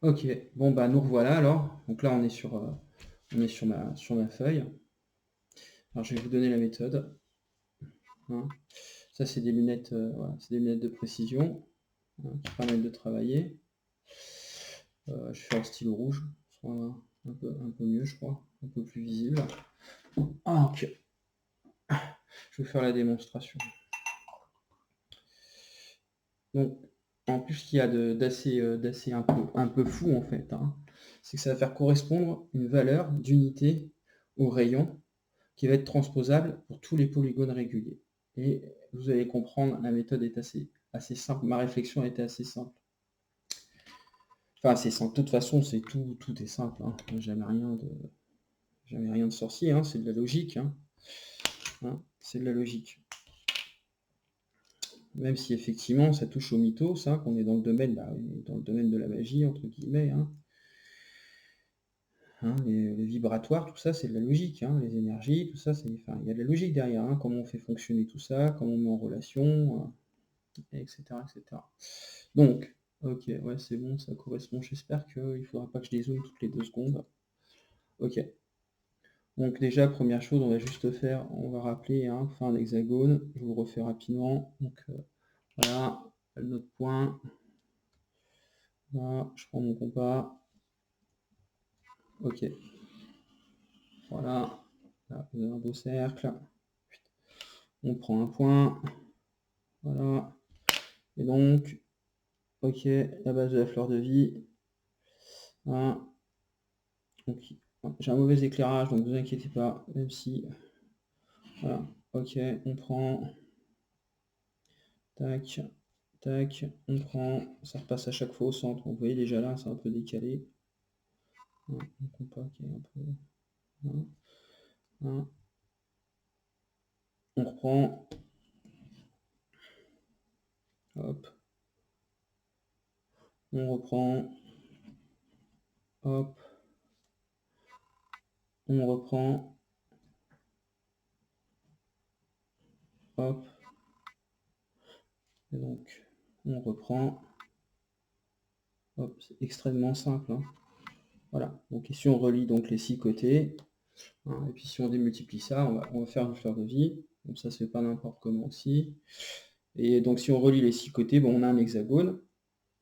Ok, bon bah nous revoilà alors. Donc là on est sur ma feuille. Alors je vais vous donner la méthode, hein. Ça c'est des lunettes, voilà, c'est des lunettes de précision, hein, qui permettent de travailler. Je fais en stylo rouge, ce sera un peu mieux je crois, un peu plus visible. Ah, ok, je vais vous faire la démonstration. Donc en plus ce qu'il y a d'assez un peu fou en fait, hein, c'est que ça va faire correspondre une valeur d'unité au rayon qui va être transposable pour tous les polygones réguliers. Et vous allez comprendre, la méthode est assez simple, ma réflexion était assez simple. Enfin, assez simple, de toute façon, tout est simple, hein. Jamais rien de sorcier, hein. C'est de la logique, hein. Hein, c'est de la logique. Même si effectivement ça touche au mythos, ça, qu'on est dans le domaine, bah, dans le domaine de la magie, entre guillemets, hein. Hein, les vibratoires, tout ça, c'est de la logique, hein. Les énergies, tout ça, enfin, il y a de la logique derrière, hein. Comment on fait fonctionner tout ça, comment on met en relation, etc., etc. Donc, ok, ouais, c'est bon, ça correspond. J'espère qu'il ne faudra pas que je dézoome toutes les 2 secondes. Ok. Donc déjà, première chose, on va juste faire, on va rappeler, hein, fin d'hexagone. Je vous le refais rapidement. Donc voilà, notre point. Là, je prends mon compas. Ok. Voilà. Là, vous avez un beau cercle. On prend un point. Voilà. Et donc, ok, la base de la fleur de vie. Voilà. Donc, j'ai un mauvais éclairage, donc ne vous inquiétez pas, même si... Voilà, ok, on prend... Tac, tac, on prend... Ça repasse à chaque fois au centre. Donc, vous voyez déjà là, c'est un peu décalé. Voilà, mon compas qui est un peu... Voilà. Voilà. On reprend. Hop. On reprend. Hop. On reprend. Hop. Et donc, on reprend. Hop, c'est extrêmement simple, hein. Voilà. Donc ici, on relie donc les 6 côtés, hein, et puis si on démultiplie ça, on va faire une fleur de vie. Donc ça se fait pas n'importe comment aussi. Et donc si on relie les 6 côtés, bon, on a un hexagone.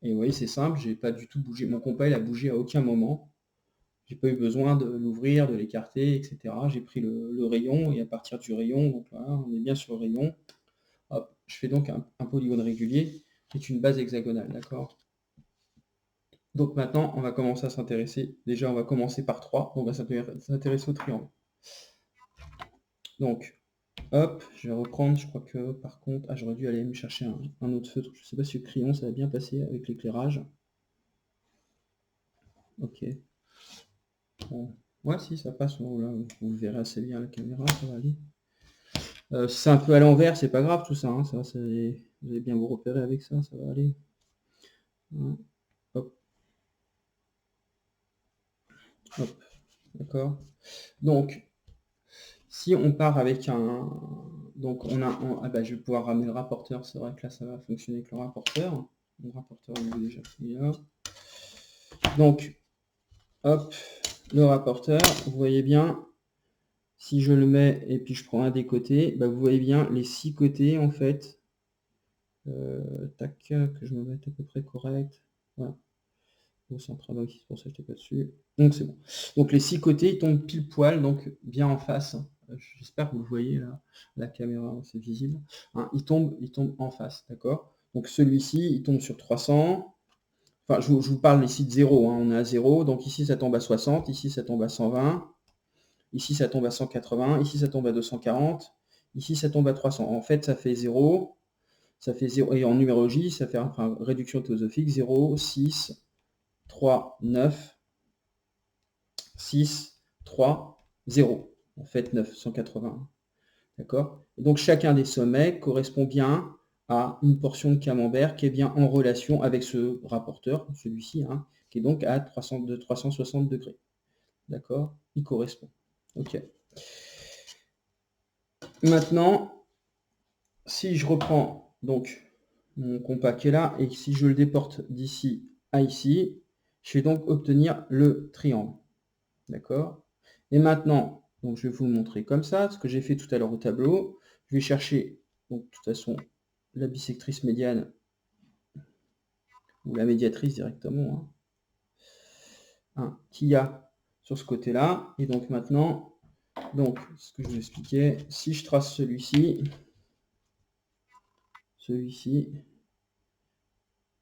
Et vous voyez, c'est simple, j'ai pas du tout bougé. Mon compas, il a bougé à aucun moment. J'ai pas eu besoin de l'ouvrir, de l'écarter, etc. J'ai pris le rayon, et à partir du rayon, donc voilà, on est bien sur le rayon. Hop, je fais donc un polygone régulier, qui est une base hexagonale, d'accord? Donc maintenant, on va commencer à s'intéresser. Déjà, on va commencer par 3. On va s'intéresser au triangle. Donc, hop, je vais reprendre. Je crois que par contre, ah, j'aurais dû aller me chercher un autre feutre. Je ne sais pas si le crayon, ça va bien passer avec l'éclairage. Ok. Bon. Ouais, si, ça passe. Oh, là, vous le verrez assez bien à la caméra, ça va aller. Si c'est un peu à l'envers, c'est pas grave tout ça, hein, ça vous allez bien vous repérer avec ça, ça va aller. Hein, hop, hop, d'accord. Donc, si on part avec un... Donc, ah bah, je vais pouvoir ramener le rapporteur, c'est vrai que là, ça va fonctionner avec le rapporteur. Le rapporteur, il est déjà pris là. Donc, hop, le rapporteur, vous voyez bien, si je le mets et puis je prends un des côtés, bah, vous voyez bien les 6 côtés, en fait. Tac, que je me mette à peu près correct. Voilà. Au centre ici, c'est pour ça que je n'étais pas dessus. Donc c'est bon. Donc les 6 côtés, ils tombent pile poil, donc bien en face. J'espère que vous le voyez là, la caméra, c'est visible. Hein, il tombe en face, d'accord? Donc celui-ci, il tombe sur 300. Enfin, je vous parle ici de 0, hein, on est à 0. Donc ici, ça tombe à 60, ici, ça tombe à 120. Ici, ça tombe à 180. Ici, ça tombe à 240. Ici, ça tombe à 300. En fait, ça fait 0. Ça fait 0. Et en numérologie, ça fait, enfin, réduction théosophique, 0, 6, 3, 9, 6, 3, 0. En fait, 9, 180. D'accord? Et donc, chacun des sommets correspond bien à une portion de camembert qui est bien en relation avec ce rapporteur, celui-ci, hein, qui est donc à 360 degrés. D'accord? Il correspond. OK. Maintenant, si je reprends donc mon compas qui est là, et si je le déporte d'ici à ici, Je vais donc obtenir le triangle. D'accord? Et maintenant, donc je vais vous le montrer comme ça, ce que j'ai fait tout à l'heure au tableau. Je vais chercher, donc de toute façon, la bissectrice médiane, ou la médiatrice directement, hein, qu'il y a sur ce côté-là. Et donc maintenant, donc ce que je vous expliquais, si je trace celui-ci,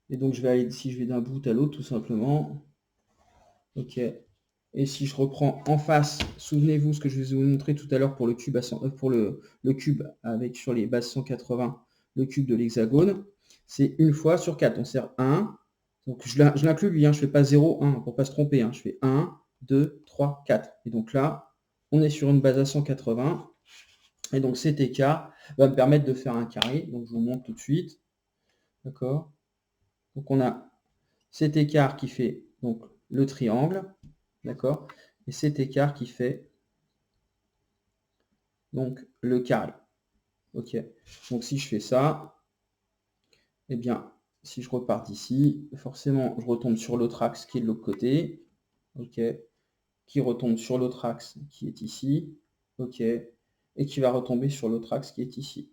et donc je vais aller, si je vais d'un bout à l'autre, tout simplement. Ok. Et si je reprends en face, souvenez-vous ce que je vous ai montré tout à l'heure pour le cube à 100, pour le cube avec sur les bases 180, le cube de l'hexagone, c'est une fois sur 4. On sert 1. Donc je l'inclus lui, hein, je ne fais pas 0, 1 pour ne pas se tromper. Hein, je fais 1, 2, 3, 4. Et donc là, on est sur une base à 180. Et donc cet écart va me permettre de faire un carré. Donc je vous montre tout de suite. D'accord? Donc on a cet écart qui fait donc le triangle. D'accord? Et cet écart qui fait donc le carré. Ok. Donc si je fais ça, eh bien, si je repars d'ici, forcément, je retombe sur l'autre axe qui est de l'autre côté. Ok. Qui retombe sur l'autre axe qui est ici. Ok. Et qui va retomber sur l'autre axe qui est ici.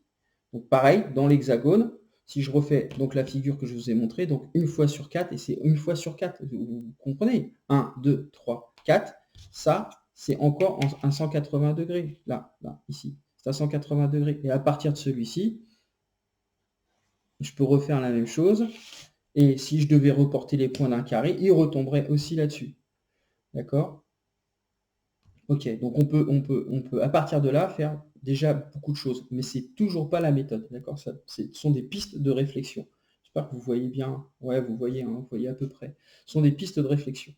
Donc pareil, dans l'hexagone, si je refais donc la figure que je vous ai montrée, donc une fois sur 4, et c'est une fois sur 4, vous comprenez, 1, 2, 3, 4, ça, c'est encore un 180 degrés, là, ici, c'est à 180 degrés. Et à partir de celui-ci, je peux refaire la même chose, et si je devais reporter les points d'un carré, il retomberait aussi là-dessus. D'accord? Ok, donc on peut, à partir de là, faire déjà beaucoup de choses, mais c'est toujours pas la méthode, d'accord? Ce sont des pistes de réflexion. J'espère que vous voyez bien. Ouais, vous voyez, hein, vous voyez à peu près. Ce sont des pistes de réflexion.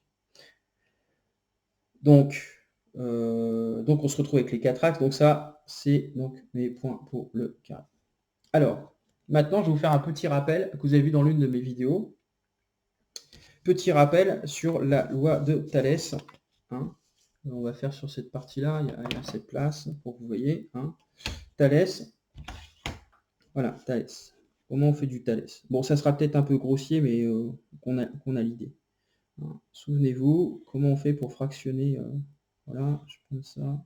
Donc on se retrouve avec les 4 axes. Donc ça, c'est donc mes points pour le carré. Alors, maintenant, je vais vous faire un petit rappel que vous avez vu dans l'une de mes vidéos. Petit rappel sur la loi de Thalès. Hein. On va faire sur cette partie-là, il y a cette place pour que vous voyez. Hein. Thalès. Voilà, Thalès. Comment on fait du Thalès? Bon, ça sera peut-être un peu grossier, mais qu'on a l'idée. Hein. Souvenez-vous, comment on fait pour fractionner. Voilà, je prends ça.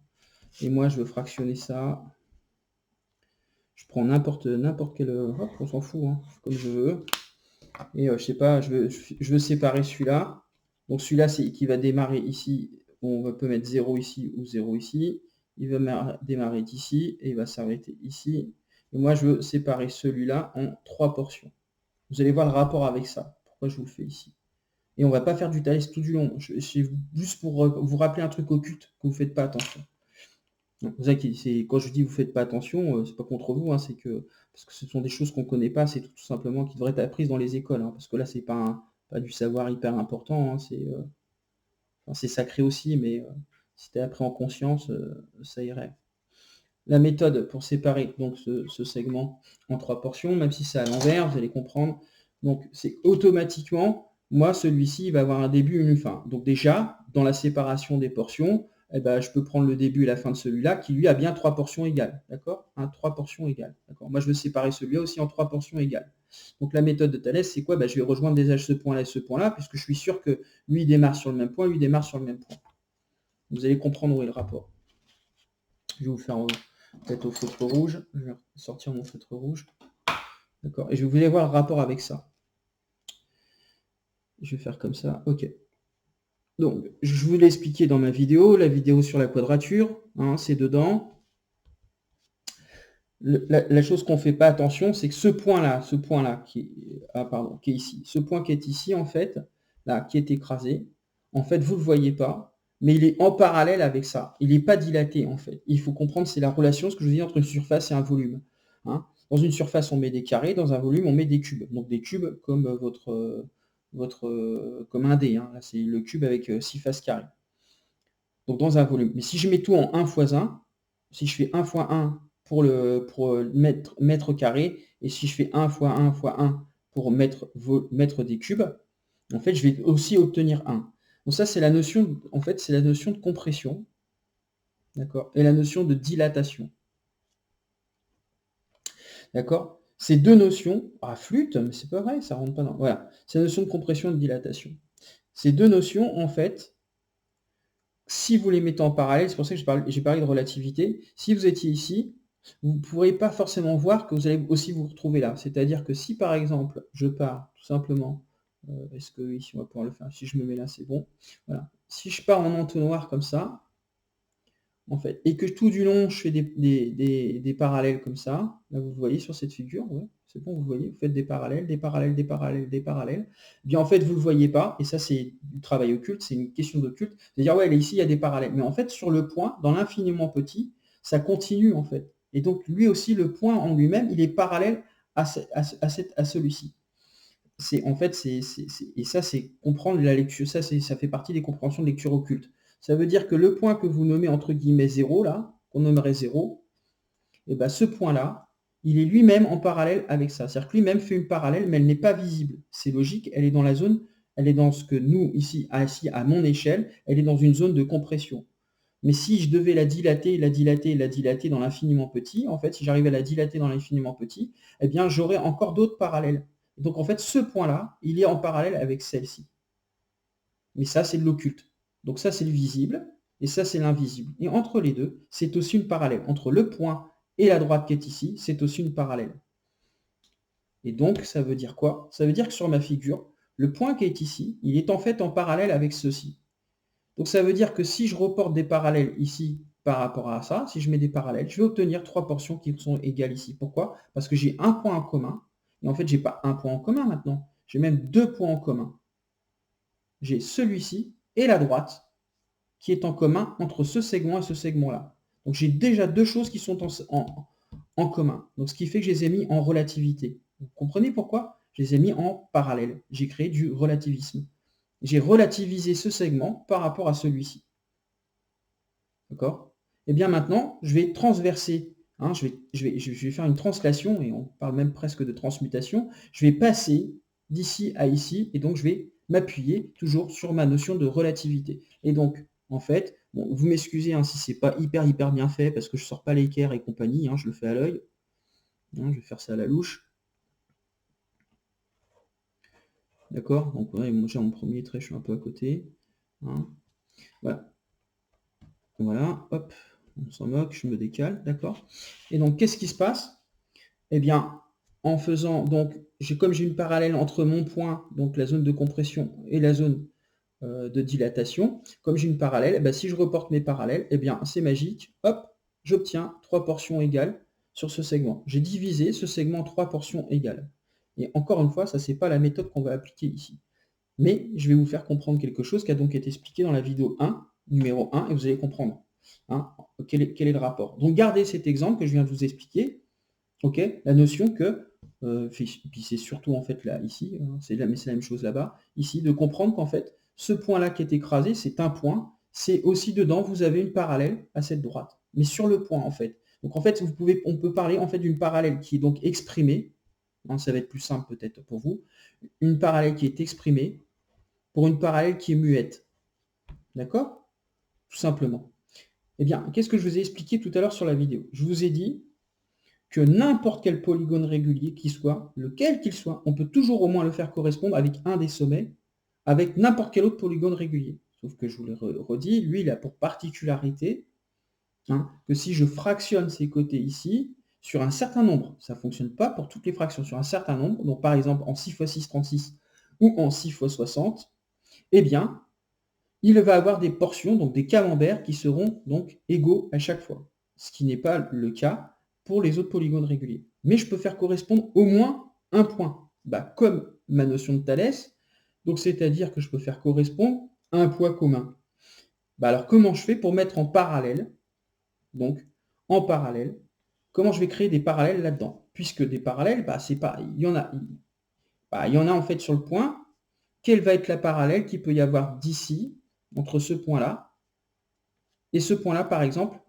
Et moi, je veux fractionner ça. Je prends n'importe quel... hop, on s'en fout, hein, comme je veux. Et je sais pas, je veux séparer celui-là. Donc celui-là, c'est qui va démarrer ici. On peut mettre 0 ici ou 0 ici. Il va démarrer d'ici et il va s'arrêter ici. Et moi, je veux séparer celui-là en 3 portions. Vous allez voir le rapport avec ça. Pourquoi je vous le fais ici. Et on ne va pas faire du Thalès tout du long. C'est juste pour vous rappeler un truc occulte que vous ne faites pas attention. Quand je dis vous ne faites pas attention, c'est pas contre vous, hein, c'est que parce que ce sont des choses qu'on ne connaît pas, c'est tout simplement qui devraient être apprises dans les écoles. Hein, parce que là, c'est pas du savoir hyper important. Hein, c'est sacré aussi, mais si tu es appris en conscience, ça irait. La méthode pour séparer donc ce segment en 3 portions, même si c'est à l'envers, vous allez comprendre. Donc c'est automatiquement, moi celui-ci va avoir un début et une fin. Donc déjà, dans la séparation des portions, eh ben, je peux prendre le début et la fin de celui-là, qui lui a bien 3 portions égales. D'accord? 3 portions égales. D'accord? Moi je veux séparer celui-là aussi en 3 portions égales. Donc la méthode de Thalès, c'est quoi? Ben, je vais rejoindre déjà ce point-là et ce point-là, puisque je suis sûr que lui il démarre sur le même point, lui démarre sur le même point. Vous allez comprendre où est le rapport. Je vais vous faire peut-être au feutre rouge. Je vais sortir mon feutre rouge. D'accord. Et je vais vous voir le rapport avec ça. Je vais faire comme ça. Ok. Donc, je vous l'ai expliqué dans ma vidéo, la vidéo sur la quadrature, hein, c'est dedans. La chose qu'on ne fait pas attention, c'est que ce point-là qui est ici, ce point qui est ici, en fait, là, qui est écrasé, en fait, vous ne le voyez pas, mais il est en parallèle avec ça. Il n'est pas dilaté, en fait. Il faut comprendre, c'est la relation, ce que je vous dis, entre une surface et un volume. Hein. Dans une surface, on met des carrés, dans un volume, on met des cubes. Donc des cubes comme comme un dé. Hein. Là, c'est le cube avec 6 faces carrées. Donc dans un volume. Mais si je mets tout en 1 fois 1, si je fais 1 fois 1 pour mètre carré, et si je fais 1 fois 1 fois 1 pour mètre des cubes, en fait, je vais aussi obtenir 1. Donc ça, c'est la notion, en fait, c'est la notion de compression, d'accord, et la notion de dilatation. D'accord? Ces deux notions, flûte, mais c'est pas vrai, ça rentre pas dans. Voilà, c'est la notion de compression et de dilatation. Ces deux notions, en fait, si vous les mettez en parallèle, c'est pour ça que j'ai parlé de relativité, si vous étiez ici, vous ne pourrez pas forcément voir que vous allez aussi vous retrouver là. C'est-à-dire que si, par exemple, je pars tout simplement, est-ce que ici on va pouvoir le faire? Si je me mets là, c'est bon. Voilà. Si je pars en entonnoir comme ça, en fait, et que tout du long, je fais des parallèles comme ça, là vous voyez sur cette figure, ouais, c'est bon, vous voyez, vous faites des parallèles, des parallèles, des parallèles, des parallèles. Eh bien en fait, vous ne le voyez pas, et ça c'est du travail occulte, c'est une question d'occulte, c'est-à-dire ouais, là, ici il y a des parallèles, mais en fait sur le point, dans l'infiniment petit, ça continue en fait. Et donc lui aussi, le point en lui-même, il est parallèle à celui-ci. En fait, et ça c'est comprendre la lecture, ça fait partie des compréhensions de lecture occulte. Ça veut dire que le point que vous nommez entre guillemets 0, là, qu'on nommerait 0, et ben ce point-là, il est lui-même en parallèle avec ça. C'est-à-dire que lui-même fait une parallèle, mais elle n'est pas visible. C'est logique, elle est dans la zone, elle est dans ce que nous, ici, à mon échelle, elle est dans une zone de compression. Mais si je devais la dilater, la dilater, la dilater dans l'infiniment petit, en fait, si j'arrivais à la dilater dans l'infiniment petit, eh bien, j'aurais encore d'autres parallèles. Donc, en fait, ce point-là, il est en parallèle avec celle-ci. Mais ça, c'est de l'occulte. Donc ça, c'est le visible, et ça, c'est l'invisible. Et entre les deux, c'est aussi une parallèle. Entre le point et la droite qui est ici, c'est aussi une parallèle. Et donc, ça veut dire quoi? Ça veut dire que sur ma figure, le point qui est ici, il est en fait en parallèle avec ceci. Donc ça veut dire que si je reporte des parallèles ici par rapport à ça, si je mets des parallèles, je vais obtenir trois portions qui sont égales ici. Pourquoi? Parce que j'ai un point en commun. Et en fait, je n'ai pas un point en commun maintenant. J'ai même deux points en commun. J'ai celui-ci et la droite qui est en commun entre ce segment et ce segment-là. Donc j'ai déjà deux choses qui sont en commun. Donc ce qui fait que je les ai mis en relativité. Vous comprenez pourquoi? Je les ai mis en parallèle. J'ai créé du relativisme. J'ai relativisé ce segment par rapport à celui-ci. D'accord? Et bien maintenant, je vais transverser, hein, je vais faire une translation, et on parle même presque de transmutation. Je vais passer d'ici à ici, et donc je vais m'appuyer toujours sur ma notion de relativité. Et donc, en fait, bon, vous m'excusez hein, si c'est pas hyper bien fait, parce que je sors pas l'équerre et compagnie, hein, je le fais à l'œil. Hein, je vais faire ça à la louche. D'accord? Donc ouais, moi j'ai mon premier trait, je suis un peu à côté. Hein. Voilà. Voilà, hop, on s'en moque, je me décale, d'accord? Et donc, qu'est-ce qui se passe? Eh bien, en faisant, donc, comme j'ai une parallèle entre mon point, donc la zone de compression, et la zone de dilatation, comme j'ai une parallèle, eh bien, si je reporte mes parallèles, eh bien, c'est magique, hop, j'obtiens trois portions égales sur ce segment. J'ai divisé ce segment en trois portions égales. Et encore une fois, ça, c'est pas la méthode qu'on va appliquer ici. Mais je vais vous faire comprendre quelque chose qui a donc été expliqué dans la vidéo 1, numéro 1, et vous allez comprendre hein, quel est le rapport. Donc gardez cet exemple que je viens de vous expliquer, ok, la notion que, puis c'est surtout en fait là, ici, hein, mais c'est la même chose là-bas, ici, de comprendre qu'en fait, ce point-là qui est écrasé, c'est un point, c'est aussi dedans, vous avez une parallèle à cette droite, mais sur le point en fait. Donc en fait, on peut parler en fait d'une parallèle qui est donc exprimée, hein, ça va être plus simple peut-être pour vous, une parallèle qui est exprimée pour une parallèle qui est muette. D'accord? Tout simplement. Eh bien, qu'est-ce que je vous ai expliqué tout à l'heure sur la vidéo? Je vous ai dit que n'importe quel polygone régulier qu'il soit, lequel qu'il soit, on peut toujours au moins le faire correspondre avec un des sommets, avec n'importe quel autre polygone régulier. Sauf que je vous le redis, lui, il a pour particularité hein, que si je fractionne ces côtés ici, sur un certain nombre, ça ne fonctionne pas pour toutes les fractions, sur un certain nombre, donc par exemple en 6 x 6, 36, ou en 6 x 60, eh bien, il va avoir des portions, donc des camemberts, qui seront donc égaux à chaque fois. Ce qui n'est pas le cas pour les autres polygones réguliers. Mais je peux faire correspondre au moins un point. Comme ma notion de Thalès, donc c'est-à-dire que je peux faire correspondre un poids commun. Alors comment je fais pour mettre en parallèle, donc en parallèle, comment je vais créer des parallèles là-dedans? Puisque des parallèles, c'est pas, il y en a en fait sur le point. Quelle va être la parallèle qu'il peut y avoir d'ici, entre ce point-là, et ce point-là, par exemple,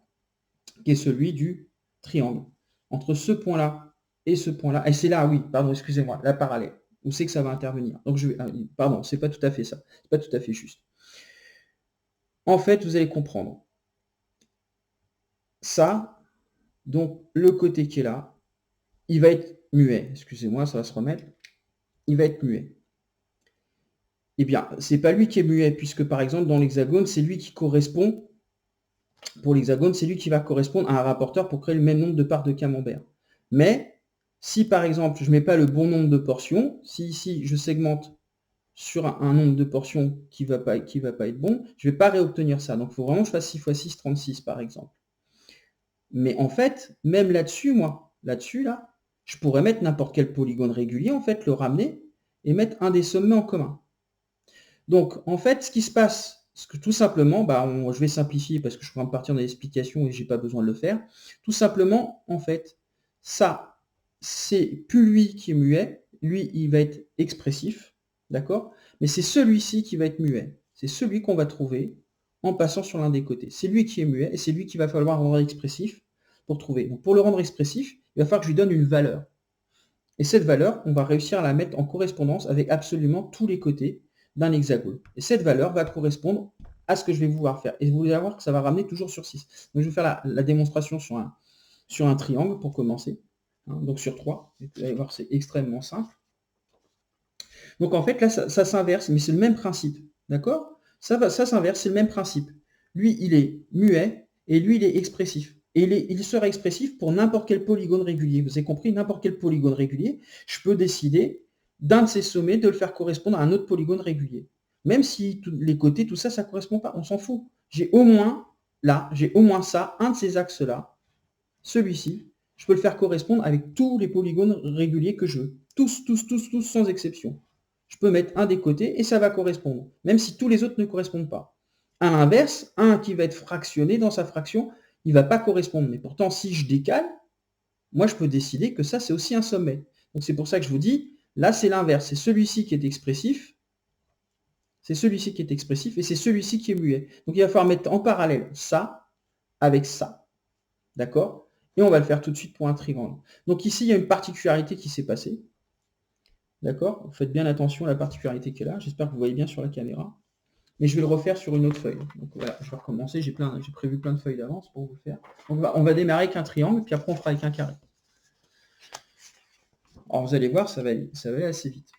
qui est celui du triangle. Entre ce point-là et ce point-là, et c'est là, oui, pardon, excusez-moi, la parallèle. Où c'est que ça va intervenir? Donc pardon, c'est pas tout à fait ça. C'est pas tout à fait juste. En fait, vous allez comprendre. Ça, donc le côté qui est là, il va être muet. Excusez-moi, ça va se remettre. Il va être muet. eh bien, c'est pas lui qui est muet, puisque par exemple, dans l'hexagone, c'est lui qui correspond, pour l'hexagone, c'est lui qui va correspondre à un rapporteur pour créer le même nombre de parts de camembert. Mais, si par exemple, je ne mets pas le bon nombre de portions, si ici, je segmente sur un nombre de portions qui ne va pas être bon, je ne vais pas réobtenir ça. Donc, il faut vraiment que je fasse 6 x 6, 36, par exemple. Mais en fait, même là-dessus, là, je pourrais mettre n'importe quel polygone régulier, en fait, le ramener et mettre un des sommets en commun. Donc, en fait, ce qui se passe, tout simplement, je vais simplifier parce que je suis en train de partir dans l'explication et je n'ai pas besoin de le faire. Tout simplement, en fait, ça, c'est plus lui qui est muet, lui, il va être expressif, d'accord? Mais c'est celui-ci qui va être muet. C'est celui qu'on va trouver en passant sur l'un des côtés. C'est lui qui est muet et c'est lui qu'il va falloir rendre expressif pour trouver. Donc, pour le rendre expressif, il va falloir que je lui donne une valeur. Et cette valeur, on va réussir à la mettre en correspondance avec absolument tous les côtés d'un hexagone. Et cette valeur va correspondre à ce que je vais vouloir faire. Et vous allez voir que ça va ramener toujours sur 6. Donc je vais faire la démonstration sur un triangle pour commencer. Donc sur 3. Vous allez voir, c'est extrêmement simple. Donc en fait, là, ça s'inverse, mais c'est le même principe. D'accord? Ça s'inverse, c'est le même principe. Lui, il est muet et lui, il est expressif. Et il sera expressif pour n'importe quel polygone régulier. Vous avez compris, n'importe quel polygone régulier, je peux décider d'un de ces sommets de le faire correspondre à un autre polygone régulier. Même si les côtés, tout ça, ça ne correspond pas, on s'en fout. J'ai au moins ça, un de ces axes-là, celui-ci, je peux le faire correspondre avec tous les polygones réguliers que je veux. Tous, sans exception. Je peux mettre un des côtés et ça va correspondre, même si tous les autres ne correspondent pas. À l'inverse, un qui va être fractionné dans sa fraction, il ne va pas correspondre. Mais pourtant, si je décale, moi, je peux décider que ça, c'est aussi un sommet. Donc, c'est pour ça que je vous dis, là, c'est l'inverse. C'est celui-ci qui est expressif. C'est celui-ci qui est expressif et c'est celui-ci qui est muet. Donc, il va falloir mettre en parallèle ça avec ça. D'accord? Et on va le faire tout de suite pour un triangle. Donc, ici, il y a une particularité qui s'est passée. D'accord? Faites bien attention à la particularité qu'elle a. J'espère que vous voyez bien sur la caméra. Mais je vais le refaire sur une autre feuille. Donc voilà, je vais recommencer. J'ai prévu plein de feuilles d'avance pour vous le faire. Donc, on va démarrer avec un triangle, puis après on fera avec un carré. Alors vous allez voir, ça va aller assez vite.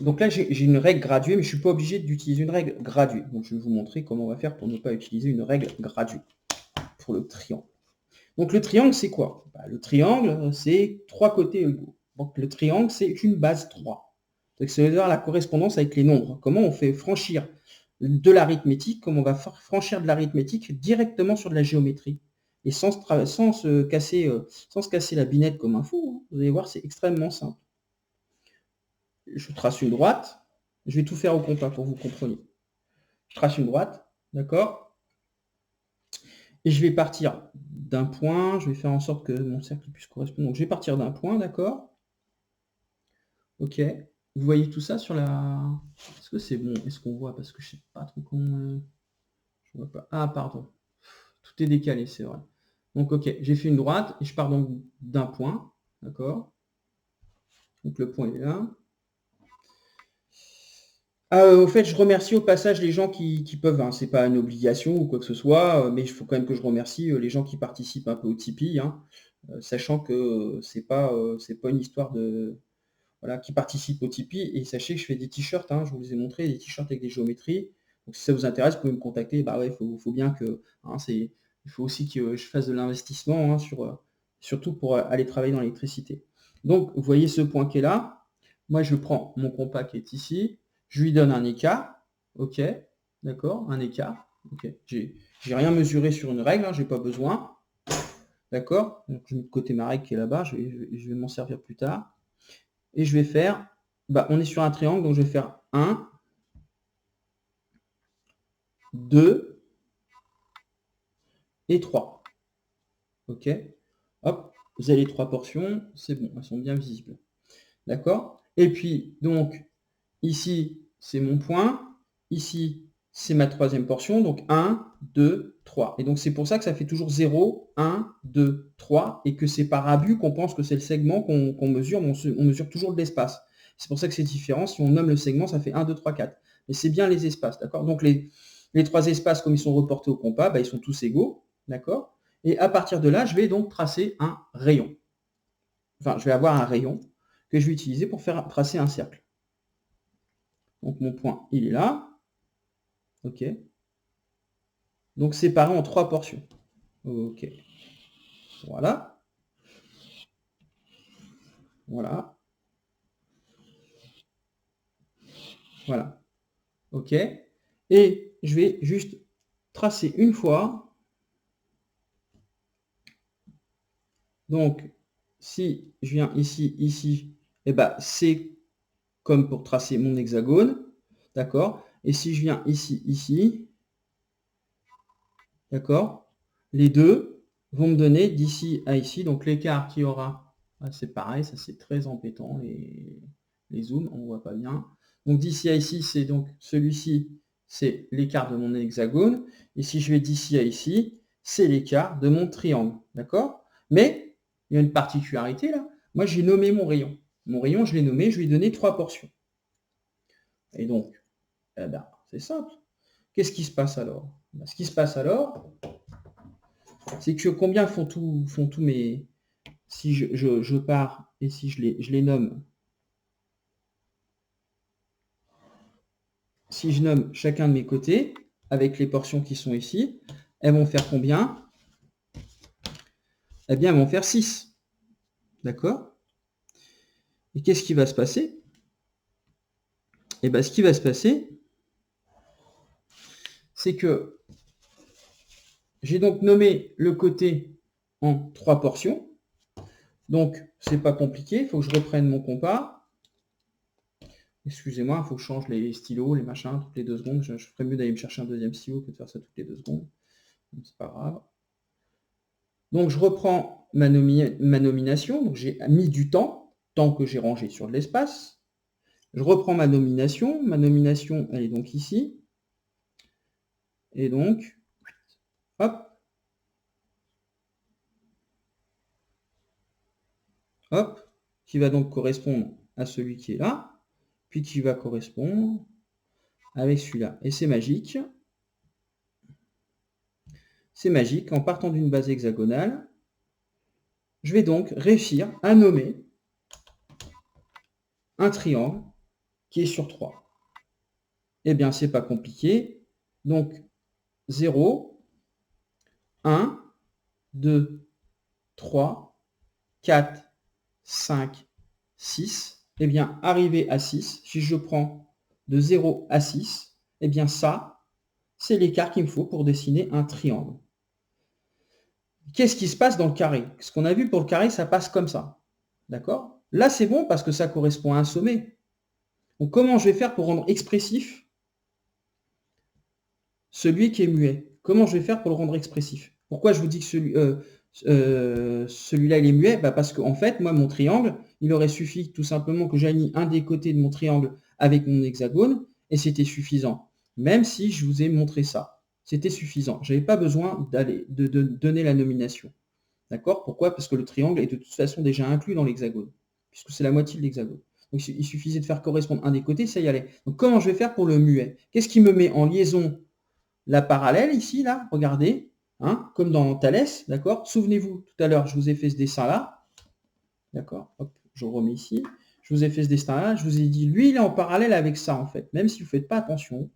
Donc là, j'ai une règle graduée, mais je ne suis pas obligé d'utiliser une règle graduée. Donc je vais vous montrer comment on va faire pour ne pas utiliser une règle graduée pour le triangle. Donc le triangle, c'est quoi? Le triangle, c'est 3 côtés égaux. Donc le triangle, c'est une base 3. Donc ça veut dire la correspondance avec les nombres. Comment on fait franchir de l'arithmétique, comment on va franchir de l'arithmétique directement sur de la géométrie. Et sans se casser la binette comme un fou. Vous allez voir, c'est extrêmement simple. Je trace une droite. Je vais tout faire au compas pour que vous compreniez. Je trace une droite, d'accord? Et je vais partir d'un point. Je vais faire en sorte que mon cercle puisse correspondre. Donc je vais partir d'un point, d'accord? Ok. Vous voyez tout ça sur la... Est-ce que c'est bon? Est-ce qu'on voit? Parce que je sais pas trop comment... Je vois pas. Ah, pardon. Tout est décalé, c'est vrai. Donc, ok, j'ai fait une droite et je pars donc d'un point. D'accord? Donc, le point est là. Au fait, je remercie au passage les gens qui peuvent, hein, c'est pas une obligation ou quoi que ce soit, mais il faut quand même que je remercie les gens qui participent un peu au Tipeee, hein, sachant que c'est pas une histoire de... Voilà, qui participent au Tipeee, et sachez que je fais des t-shirts, hein, je vous les ai montrés, des t-shirts avec des géométries. Donc si ça vous intéresse, vous pouvez me contacter. Bah ouais, faut bien que... Hein, il faut aussi que je fasse de l'investissement, hein, surtout pour aller travailler dans l'électricité. Donc, vous voyez ce point qui est là. Moi, je prends mon compas qui est ici. Je lui donne un écart. Ok, d'accord, un écart. Ok, j'ai rien mesuré sur une règle, hein, j'ai pas besoin. D'accord, donc je mets de côté ma règle qui est là-bas, je vais m'en servir plus tard. Et je vais faire, on est sur un triangle, donc je vais faire 1, 2 et 3. Ok, hop, vous avez les 3 portions, c'est bon, elles sont bien visibles. D'accord? Et puis, donc, ici, c'est mon point, ici, c'est ma troisième portion, donc 1, 2, 3. Et donc, c'est pour ça que ça fait toujours 0, 1, 2, 3, et que c'est par abus qu'on pense que c'est le segment qu'on mesure, mais on mesure toujours de l'espace. C'est pour ça que c'est différent. Si on nomme le segment, ça fait 1, 2, 3, 4. Mais c'est bien les espaces, d'accord? Donc, les 3 espaces, comme ils sont reportés au compas, ils sont tous égaux, d'accord? Et à partir de là, je vais donc tracer un rayon. Enfin, je vais avoir un rayon que je vais utiliser pour faire tracer un cercle. Donc mon point, il est là. OK. Donc séparé en 3 portions. OK. Voilà. Voilà. Voilà. OK. Et je vais juste tracer une fois. Donc, si je viens ici, ici, eh ben, c'est comme pour tracer mon hexagone. D'accord? Et si je viens ici, ici, d'accord? Les deux vont me donner d'ici à ici. Donc l'écart qu'il y aura, c'est pareil, ça c'est très embêtant, les zooms, on ne voit pas bien. Donc d'ici à ici, c'est donc celui-ci, c'est l'écart de mon hexagone. Et si je vais d'ici à ici, c'est l'écart de mon triangle. D'accord? Mais il y a une particularité là. Moi, j'ai nommé mon rayon. Mon rayon, je l'ai nommé, je lui ai donné 3 portions. Et donc, eh ben, c'est simple. Qu'est-ce qui se passe alors? Ce qui se passe alors, c'est que combien font tous mes... Si je pars et si je les nomme, si je nomme chacun de mes côtés, avec les portions qui sont ici, elles vont faire combien? Eh bien, elles vont faire 6. D'accord? Et qu'est-ce qui va se passer? Eh bien, ce qui va se passer, c'est que j'ai donc nommé le côté en 3 portions. Donc, c'est pas compliqué, il faut que je reprenne mon compas. Excusez-moi, il faut que je change les stylos, les machins, toutes les 2 secondes. Je ferais mieux d'aller me chercher un deuxième stylo que de faire ça toutes les 2 secondes. C'est pas grave. Donc, je reprends ma nomination. Donc, j'ai mis du temps que j'ai rangé sur de l'espace. Je reprends ma nomination. Ma nomination, elle est donc ici. Et donc, hop. Hop. Qui va donc correspondre à celui qui est là. Puis qui va correspondre avec celui-là. Et c'est magique. C'est magique. En partant d'une base hexagonale, je vais donc réussir à nommer un triangle qui est sur 3. Eh bien, c'est pas compliqué. Donc, 0, 1, 2, 3, 4, 5, 6. Eh bien, arrivé à 6, si je prends de 0 à 6, eh bien ça, c'est l'écart qu'il me faut pour dessiner un triangle. Qu'est-ce qui se passe dans le carré? Ce qu'on a vu pour le carré, ça passe comme ça. D'accord? Là, c'est bon parce que ça correspond à un sommet. Donc, comment je vais faire pour rendre expressif celui qui est muet? Comment je vais faire pour le rendre expressif? Pourquoi je vous dis que celui-là, il est muet? Parce qu'en fait, moi, mon triangle, il aurait suffi tout simplement que j'aligne un des côtés de mon triangle avec mon hexagone, et c'était suffisant. Même si je vous ai montré ça. C'était suffisant. Je n'avais pas besoin de donner la nomination. D'accord? Pourquoi? Parce que le triangle est de toute façon déjà inclus dans l'hexagone, puisque c'est la moitié de l'hexagone. Donc il suffisait de faire correspondre un des côtés, ça y allait. Donc comment je vais faire pour le muet? Qu'est-ce qui me met en liaison la parallèle ici, là? Regardez, hein, comme dans Thalès, d'accord? Souvenez-vous, tout à l'heure, je vous ai fait ce dessin-là. D'accord? Hop, je remets ici. Je vous ai fait ce dessin-là. Je vous ai dit, lui, il est en parallèle avec ça, en fait. Même si vous ne faites pas attention,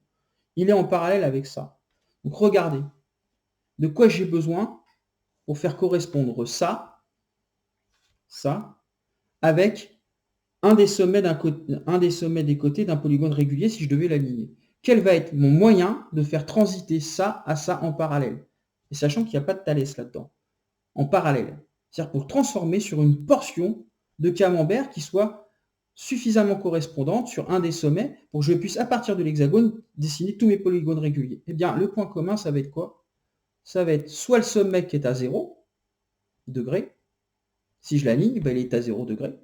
il est en parallèle avec ça. Donc regardez, de quoi j'ai besoin pour faire correspondre ça, avec un des sommets des côtés d'un polygone régulier si je devais l'aligner. Quel va être mon moyen de faire transiter ça à ça en parallèle? Et sachant qu'il n'y a pas de Thalès là-dedans. En parallèle. C'est-à-dire pour transformer sur une portion de camembert qui soit suffisamment correspondante sur un des sommets pour que je puisse, à partir de l'hexagone, dessiner tous mes polygones réguliers. Eh bien, le point commun, ça va être quoi? Ça va être soit le sommet qui est à 0 degré. Si je l'aligne, il est à 0 degré.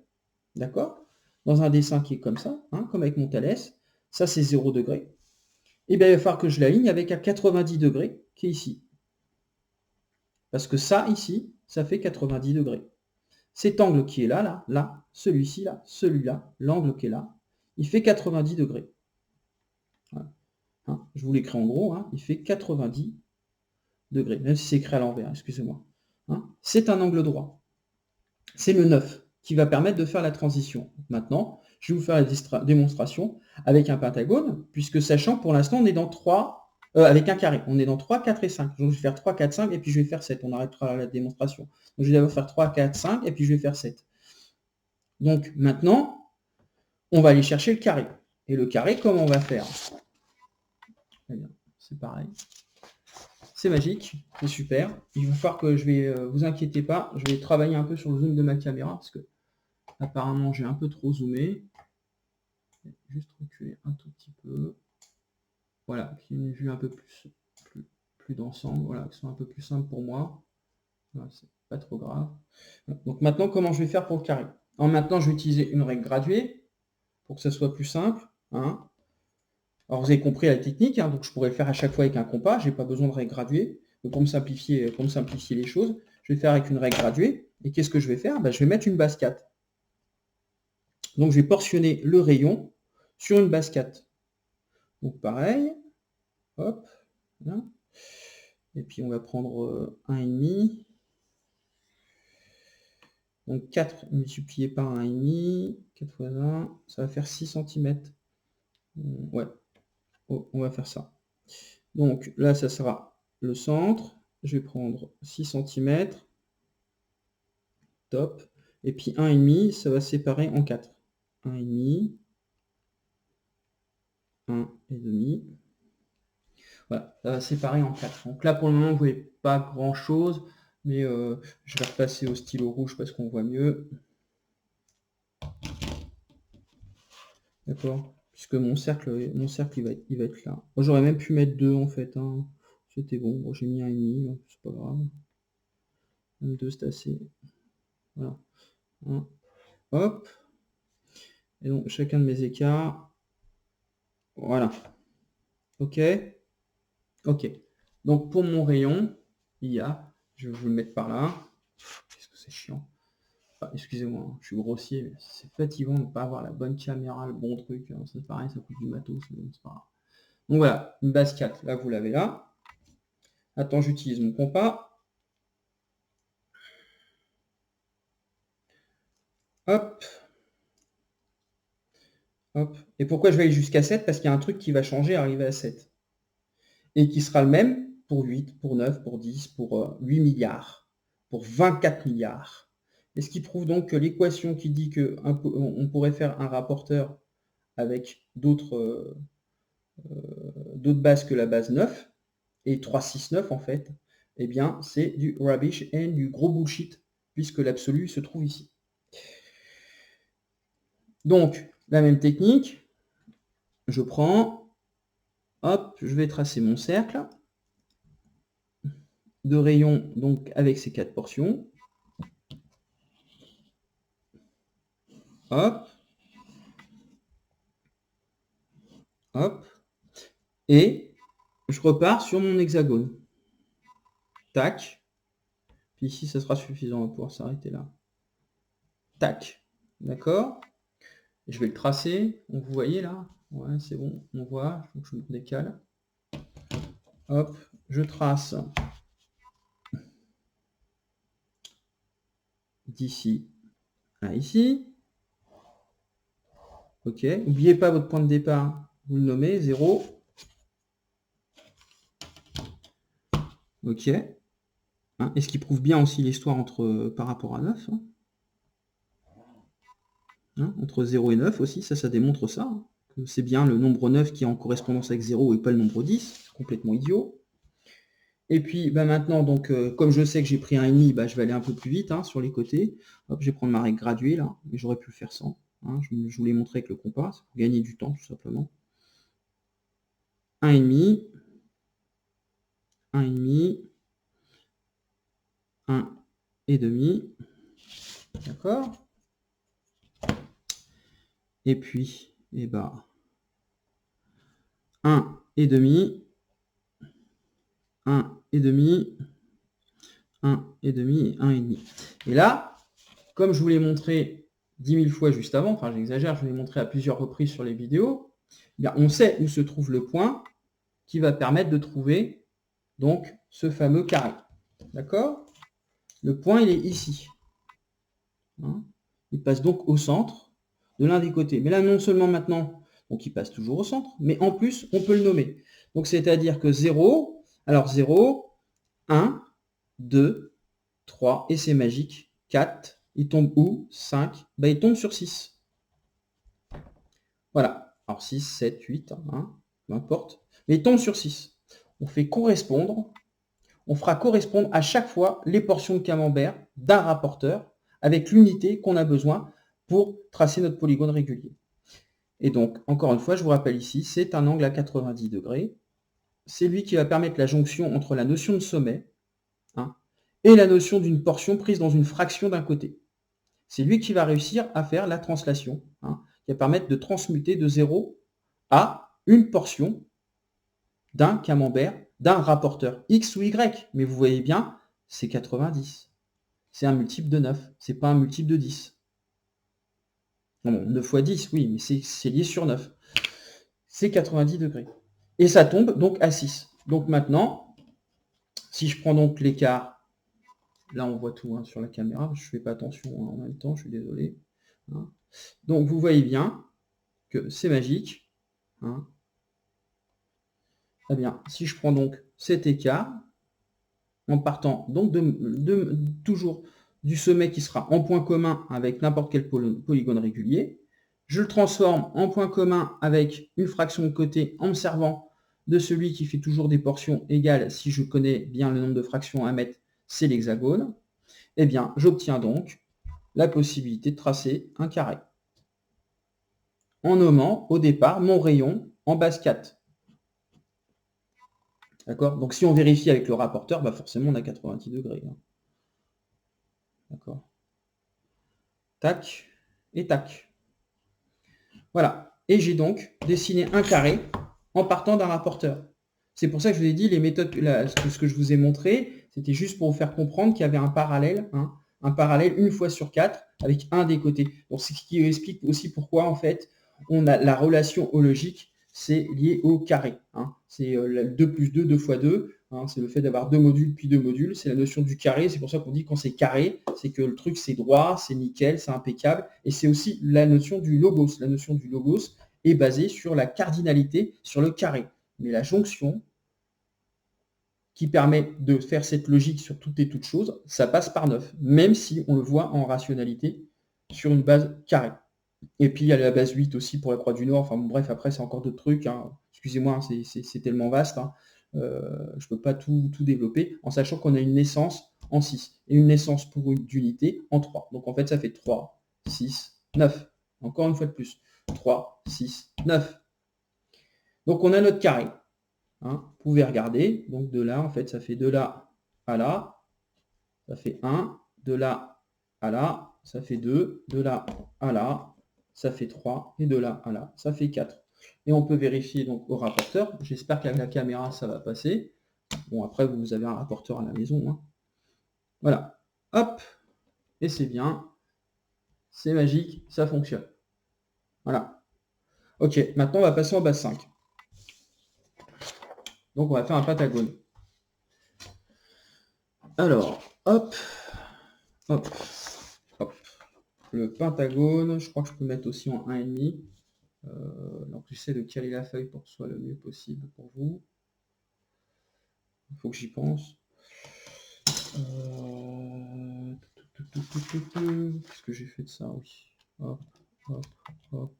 D'accord? Dans un dessin qui est comme ça, hein, comme avec mon Thalès, ça c'est 0 degré. Et bien il va falloir que je l'aligne avec un 90 degrés qui est ici. Parce que ça, ici, ça fait 90 degrés. Cet angle qui est là, celui-ci, là, celui-là, l'angle qui est là, il fait 90 degrés. Voilà. Hein, je vous l'écris en gros, hein, il fait 90 degrés, même si c'est écrit à l'envers, excusez-moi. Hein, c'est un angle droit. C'est le 9 qui va permettre de faire la transition. Maintenant, je vais vous faire la démonstration avec un pentagone, puisque sachant que pour l'instant, on est dans 3, avec un carré, on est dans 3, 4 et 5. Donc je vais faire 3, 4, 5, et puis je vais faire 7. On arrêtera la démonstration. Donc je vais d'abord faire 3, 4, 5, et puis je vais faire 7. Donc maintenant, on va aller chercher le carré. Et le carré, comment on va faire? Eh bien, c'est pareil. C'est magique, c'est super. Il va falloir que je vais, vous inquiétez pas, je vais travailler un peu sur le zoom de ma caméra, parce que apparemment j'ai un peu trop zoomé. Juste reculer un tout petit peu. Voilà, qui est une vue un peu plus d'ensemble, voilà, qui sont un peu plus simples pour moi. Voilà, c'est pas trop grave. Donc maintenant, comment je vais faire pour le carré? Alors maintenant, je vais utiliser une règle graduée pour que ça soit plus simple. Hein. Alors vous avez compris la technique, hein, donc je pourrais le faire à chaque fois avec un compas, j'ai pas besoin de règle graduée. Donc pour me simplifier les choses, je vais faire avec une règle graduée. Et qu'est-ce que je vais faire? Je vais mettre une base 4. Donc je vais portionner le rayon sur une base 4. Donc pareil, hop, là. Et puis on va prendre 1,5. Donc 4 multiplié par 1,5, 4 fois 1, ça va faire 6 cm. Ouais, on va faire ça. Donc là, ça sera le centre. Je vais prendre 6 cm. Top. Et puis 1,5, ça va séparer en 4. 1,5, 1,5. Voilà, ça va séparer en 4. Donc là, pour le moment, vous ne voyez pas grand-chose, mais je vais repasser au stylo rouge parce qu'on voit mieux. D'accord? Puisque mon cercle il va être là. Moi, j'aurais même pu mettre 2 en fait. Hein. C'était bon. Bon, j'ai mis 1,5, c'est pas grave. Même 2, c'est assez. Voilà. Hop. Et donc, chacun de mes écarts. Voilà. OK. OK. Donc, pour mon rayon, il y a, je vais vous le mettre par là. Qu'est-ce que c'est chiant. Enfin, excusez-moi, je suis grossier, mais c'est fatigant de ne pas avoir la bonne caméra, le bon truc. C'est pareil, ça coûte du matos, c'est pas grave. Donc voilà, une base 4, là vous l'avez là. Attends, j'utilise mon compas. Hop. Hop. Et pourquoi je vais aller jusqu'à 7? Parce qu'il y a un truc qui va changer, arriver à 7. Et qui sera le même pour 8, pour 9, pour 10, pour 8 milliards, pour 24 milliards. Et ce qui prouve donc que l'équation qui dit qu'on pourrait faire un rapporteur avec d'autres bases que la base 9, et 3, 6, 9 en fait, eh bien c'est du rubbish et du gros bullshit, puisque l'absolu se trouve ici. Donc, la même technique, je prends, hop, je vais tracer mon cercle de rayon, donc avec ces 4 portions. Hop. Hop. Et je repars sur mon hexagone. Tac. Puis ici, ça sera suffisant, on va pouvoir s'arrêter là. Tac. D'accord. Je vais le tracer. Donc, vous voyez là? Ouais, c'est bon, on voit. Il faut que je me décale. Hop, je trace d'ici à ici. Ok. N'oubliez pas votre point de départ. Vous le nommez 0. Ok. Hein, et ce qui prouve bien aussi l'histoire par rapport à 9. Hein, entre 0 et 9 aussi, ça démontre ça. Hein, que c'est bien le nombre 9 qui est en correspondance avec 0 et pas le nombre 10. C'est complètement idiot. Et puis maintenant, donc, comme je sais que j'ai pris 1,5, je vais aller un peu plus vite hein, sur les côtés. Hop, je vais prendre ma règle graduée là, mais j'aurais pu le faire sans. Hein, je vous l'ai montré avec le compas, c'est pour gagner du temps tout simplement. 1,5, 1,5, 1,5, d'accord. Et puis, 1,5, 1,5, 1,5 et 1,5. Et là, comme je vous l'ai montré 10 000 fois juste avant, enfin j'exagère, je vous l'ai montré à plusieurs reprises sur les vidéos, eh bien, on sait où se trouve le point qui va permettre de trouver donc ce fameux carré. D'accord? Le point, il est ici. Hein, il passe donc au centre. de l'un des côtés. Mais là, non seulement maintenant, donc il passe toujours au centre, mais en plus, on peut le nommer. Donc c'est-à-dire que 0, alors 0, 1, 2, 3, et c'est magique, 4, il tombe où? 5, bah, il tombe sur 6. Voilà, alors 6, 7, 8, hein, peu importe, mais il tombe sur 6. On fait correspondre, on fera correspondre à chaque fois les portions de camembert d'un rapporteur avec l'unité qu'on a besoin pour tracer notre polygone régulier. Et donc, encore une fois, je vous rappelle ici, c'est un angle à 90 degrés. C'est lui qui va permettre la jonction entre la notion de sommet, hein, et la notion d'une portion prise dans une fraction d'un côté. C'est lui qui va réussir à faire la translation, hein, qui va permettre de transmuter de 0 à une portion d'un camembert, d'un rapporteur X ou Y. Mais vous voyez bien, c'est 90. C'est un multiple de 9, c'est pas un multiple de 10. Non, bon, 9 fois 10, oui, mais c'est lié sur 9. C'est 90 degrés. Et ça tombe donc à 6. Donc maintenant, si je prends donc l'écart, là on voit tout hein, sur la caméra, je ne fais pas attention hein, en même temps, je suis désolé. Hein. Donc vous voyez bien que c'est magique. Hein. Très bien, si je prends donc cet écart, en partant donc toujours du sommet qui sera en point commun avec n'importe quel polygone régulier, je le transforme en point commun avec une fraction de côté en me servant de celui qui fait toujours des portions égales, si je connais bien le nombre de fractions à mettre, c'est l'hexagone, eh bien j'obtiens donc la possibilité de tracer un carré en nommant au départ mon rayon en base 4. D'accord? Donc si on vérifie avec le rapporteur, bah forcément on a 90 degrés. Hein. D'accord? Tac et tac. Voilà. Et j'ai donc dessiné un carré en partant d'un rapporteur. C'est pour ça que je vous ai dit, les méthodes, ce que je vous ai montré, c'était juste pour vous faire comprendre qu'il y avait un parallèle une fois sur 4 avec un des côtés. Donc c'est ce qui explique aussi pourquoi en fait on a la relation hologique, c'est lié au carré. Hein. C'est 2 plus 2, 2 fois 2. Hein, c'est le fait d'avoir deux modules puis deux modules. C'est la notion du carré. C'est pour ça qu'on dit quand c'est carré, c'est que le truc c'est droit, c'est nickel, c'est impeccable. Et c'est aussi la notion du logos. La notion du logos est basée sur la cardinalité, sur le carré. Mais la jonction qui permet de faire cette logique sur toutes et toutes choses, ça passe par 9, même si on le voit en rationalité sur une base carrée. Et puis il y a la base 8 aussi pour la Croix du Nord, enfin bon, bref, après c'est encore d'autres trucs, hein. Excusez-moi, hein, c'est tellement vaste, hein. Je ne peux pas tout développer, en sachant qu'on a une naissance en 6, et une naissance pour une d'unité en 3. Donc en fait ça fait 3, 6, 9. Encore une fois de plus, 3, 6, 9. Donc on a notre carré. Hein, vous pouvez regarder, donc de là, en fait, ça fait de là à là, ça fait 1, de là à là, ça fait 2, de là à là, ça fait 3, et de là à là, ça fait 4. Et on peut vérifier donc au rapporteur, j'espère qu'avec la caméra, ça va passer. Bon, après, vous avez un rapporteur à la maison. Hein. Voilà, hop, et c'est bien, c'est magique, ça fonctionne. Voilà. Ok, maintenant, on va passer en base 5. Donc, on va faire un pentagone. Alors, hop, hop, hop. Le pentagone, je crois que je peux mettre aussi en 1,5. Donc j'essaie de caler la feuille pour que ce soit le mieux possible pour vous. Il faut que j'y pense. Qu'est-ce que j'ai fait de ça? Oui. Hop, hop, hop,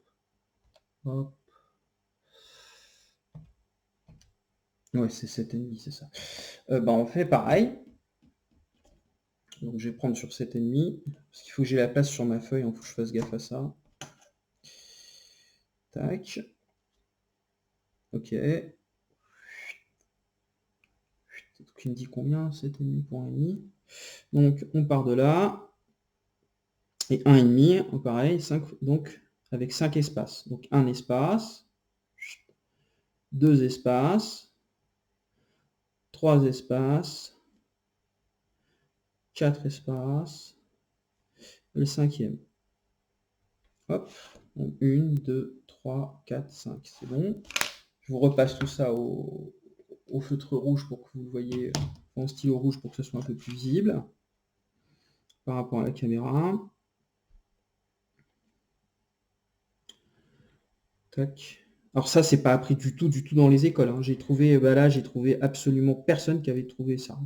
hop. Ouais, c'est 7,5, c'est ça. On fait pareil. Donc je vais prendre sur 7,5. Parce qu'il faut que j'ai la place sur ma feuille, il faut que je fasse gaffe à ça. Tac. Ok. Qui me dit combien? 7,5 pour 1,5. Donc on part de là. Et 1,5, pareil, 5, donc avec 5 espaces. Donc un espace, 2 espaces, 3 espaces, 4 espaces, le cinquième. Hop, donc 1, 2, 3, 4, 5, c'est bon. Je vous repasse tout ça au feutre rouge pour que vous le voyez, en stylo rouge pour que ce soit un peu plus visible par rapport à la caméra. Tac. Alors ça, c'est pas appris du tout dans les écoles, hein. J'ai trouvé, bah là, j'ai trouvé absolument personne qui avait trouvé ça.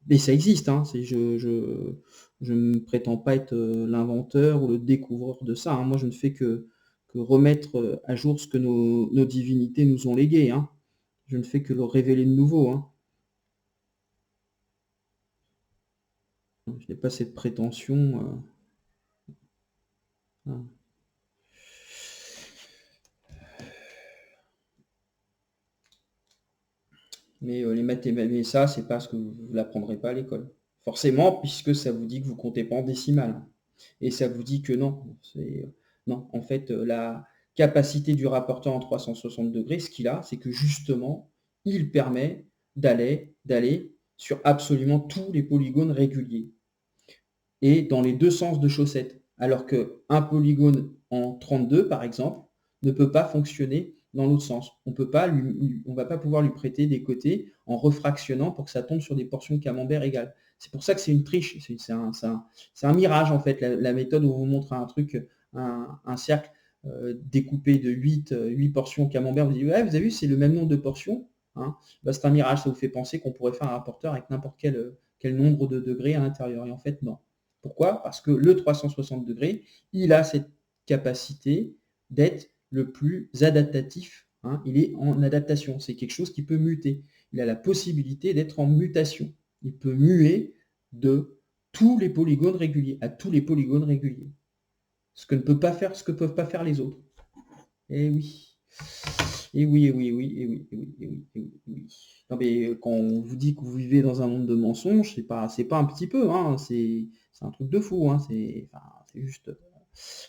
Mais ça existe, hein. Je ne prétends pas être l'inventeur ou le découvreur de ça, hein. Moi, je ne fais que remettre à jour ce que nos divinités nous ont légué, hein. Je ne fais que le révéler de nouveau, hein. Je n'ai pas cette prétention. Hein. Mais les mathématiques, mais ça, c'est pas ce que vous l'apprendrez pas à l'école. Forcément, puisque ça vous dit que vous comptez pas en décimale, hein. Et ça vous dit que non, non. En fait, la capacité du rapporteur en 360 degrés, ce qu'il a, c'est que justement, il permet d'aller sur absolument tous les polygones réguliers et dans les deux sens de chaussettes. Alors qu'un polygone en 32, par exemple, ne peut pas fonctionner dans l'autre sens. On ne va pas pouvoir lui prêter des côtés en refractionnant pour que ça tombe sur des portions de camembert égales. C'est pour ça que c'est une triche, c'est un mirage en fait, la méthode où on vous montre un truc, un cercle découpé de 8 portions camembert, vous dites ouais, vous avez vu, c'est le même nombre de portions, hein. Bah, c'est un mirage, ça vous fait penser qu'on pourrait faire un rapporteur avec n'importe quel nombre de degrés à l'intérieur. Et en fait, non. Pourquoi? Parce que le 360 degrés, il a cette capacité d'être le plus adaptatif, hein. Il est en adaptation, c'est quelque chose qui peut muter. Il a la possibilité d'être en mutation. Il peut muer de tous les polygones réguliers à tous les polygones réguliers. Ce que peuvent pas faire les autres. Eh oui. Et oui, et oui, et oui, et oui, et oui, et oui, et oui, et oui. Non mais quand on vous dit que vous vivez dans un monde de mensonges, c'est pas un petit peu, hein, c'est un truc de fou, hein, c'est juste.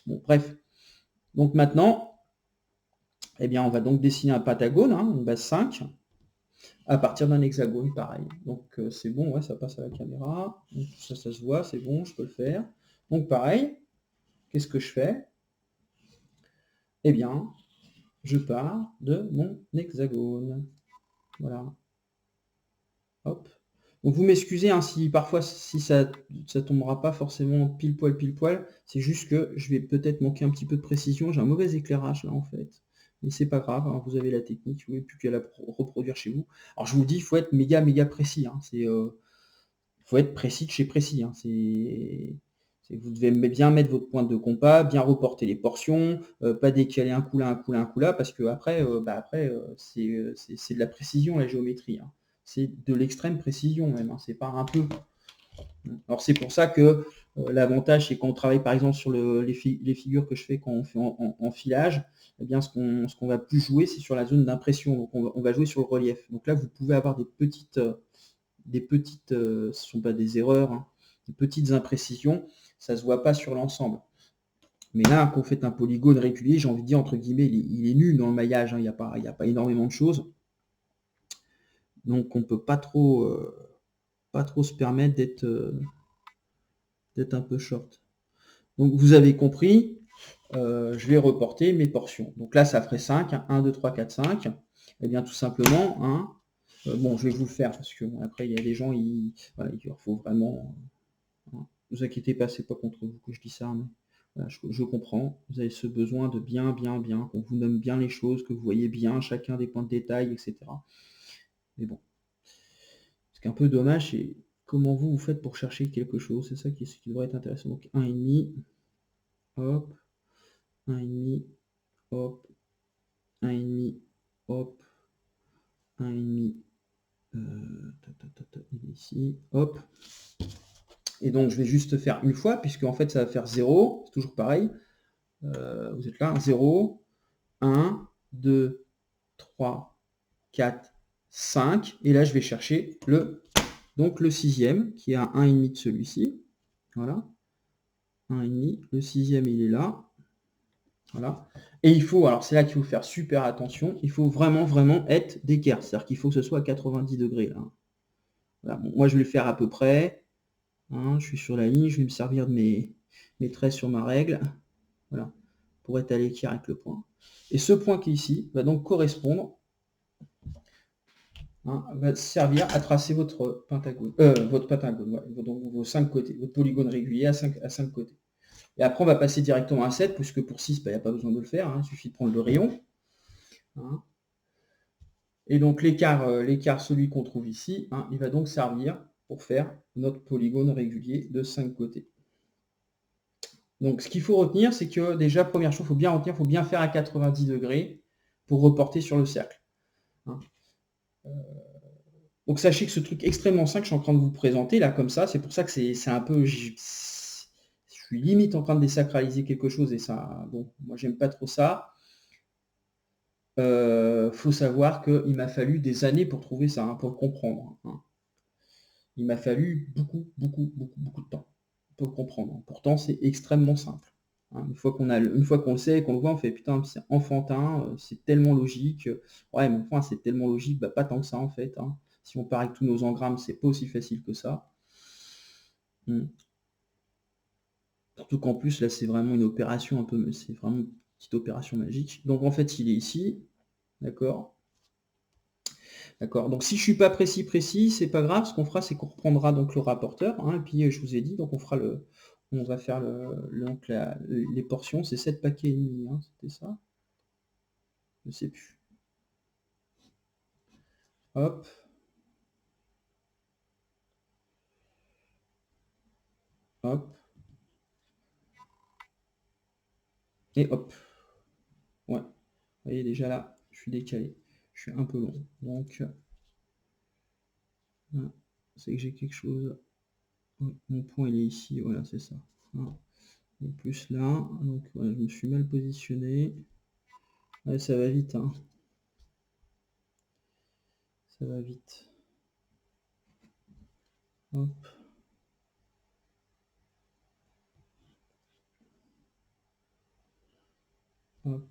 Bon, bref. Donc maintenant, eh bien, on va donc dessiner un pentagone, hein, une base 5, à partir d'un hexagone, pareil. Donc c'est bon, ouais, ça passe à la caméra. Donc, ça se voit, c'est bon, je peux le faire. Donc pareil, qu'est-ce que je fais? Eh bien, je pars de mon hexagone. Voilà. Hop. Donc vous m'excusez hein, si parfois si ça tombera pas forcément pile poil, c'est juste que je vais peut-être manquer un petit peu de précision, j'ai un mauvais éclairage là en fait. Mais c'est pas grave, hein, vous avez la technique, vous n'avez plus qu'à la reproduire chez vous. Alors je vous dis, il faut être méga précis, hein, faut être précis de chez précis, hein, vous devez bien mettre votre pointe de compas, bien reporter les portions, pas décaler un coup là, un coup là, un coup là, parce que après, c'est de la précision la géométrie, hein. C'est de l'extrême précision même, hein, c'est pas un peu. Alors c'est pour ça que l'avantage, c'est quand on travaille par exemple sur les figures que je fais quand on fait en filage, eh bien ce qu'on va plus jouer, c'est sur la zone d'impression. Donc on va jouer sur le relief. Donc là, vous pouvez avoir des petites, ce ne sont pas des erreurs, hein, des petites imprécisions, ça ne se voit pas sur l'ensemble. Mais là, quand vous faites un polygone régulier, j'ai envie de dire, entre guillemets, il est nul dans le maillage, hein, il n'y a pas énormément de choses. Donc on ne peut pas trop se permettre d'être un peu short. Donc vous avez compris, je vais reporter mes portions. Donc là, ça ferait 5, 1, 2, 3, 4, 5. Eh bien tout simplement, hein, bon, je vais vous le faire, parce que après, il y a des gens, il leur faut vraiment... Ne vous inquiétez pas, c'est pas contre vous que je dis ça, mais voilà, je comprends. Vous avez ce besoin de bien, qu'on vous nomme bien les choses, que vous voyez bien chacun des points de détail, etc. Mais bon. Ce qui est un peu dommage, c'est comment vous faites pour chercher quelque chose. C'est ça qui devrait être intéressant. Donc 1,5, hop, 1,5, hop, 1,5, hop, 1,5, il est ici, hop. Et donc je vais juste faire une fois, puisque en fait ça va faire 0, c'est toujours pareil. Vous êtes là, 0, 1, 2, 3, 4, 5. Et là je vais chercher le sixième, qui est à 1,5 de celui-ci. Voilà. 1,5. Le sixième, il est là. Voilà. Et il faut, alors c'est là qu'il faut faire super attention, il faut vraiment être d'équerre. C'est-à-dire qu'il faut que ce soit à 90 degrés. Là. Voilà. Bon, moi, je vais le faire à peu près. Hein, je suis sur la ligne, je vais me servir de mes traits sur ma règle. Voilà. Pour être à l'équerre avec le point. Et ce point qui est ici va donc correspondre, hein, va servir à tracer votre pentagone. Ouais, donc vos 5 côtés, votre polygone régulier à 5 côtés. Et après, on va passer directement à 7, puisque pour 6, il n'y a pas besoin de le faire, hein, il suffit de prendre le rayon. Hein. Et donc l'écart, celui qu'on trouve ici, hein, il va donc servir pour faire notre polygone régulier de 5 côtés. Donc ce qu'il faut retenir, c'est que déjà, première chose, il faut bien retenir, il faut bien faire à 90 degrés pour reporter sur le cercle. Hein. Donc sachez que ce truc extrêmement simple que je suis en train de vous présenter, là, comme ça, c'est pour ça que c'est un peu... Je suis limite en train de désacraliser quelque chose, et ça, bon, moi j'aime pas trop ça. Faut savoir qu'il m'a fallu des années pour trouver ça, hein, pour le comprendre. Hein. Il m'a fallu beaucoup de temps pour le comprendre. Pourtant, c'est extrêmement simple. Hein. Une fois qu'on le sait, qu'on le voit, on fait putain, c'est enfantin, c'est tellement logique. Ouais, mais enfin, c'est tellement logique, bah, pas tant que ça en fait. Hein. Si on part avec tous nos engrammes, c'est pas aussi facile que ça. Surtout qu'en plus, là, c'est vraiment une opération un peu, c'est vraiment une petite opération magique. Donc en fait, il est ici, d'accord. D'accord. Donc si je suis pas précis, c'est pas grave. Ce qu'on fera, c'est qu'on reprendra donc le rapporteur. Hein, et puis je vous ai dit, donc on va faire donc les portions. C'est 7 paquets et demi. Hein, c'était ça. Je sais plus. Hop. Hop. Et hop. Ouais. Vous voyez déjà là, je suis décalé. Je suis un peu long. Donc c'est que j'ai quelque chose. Mon point il est ici. Voilà, c'est ça. Et plus là, donc voilà, je me suis mal positionné. Ouais, ça va vite, hein. Ça va vite. Hop. Hop.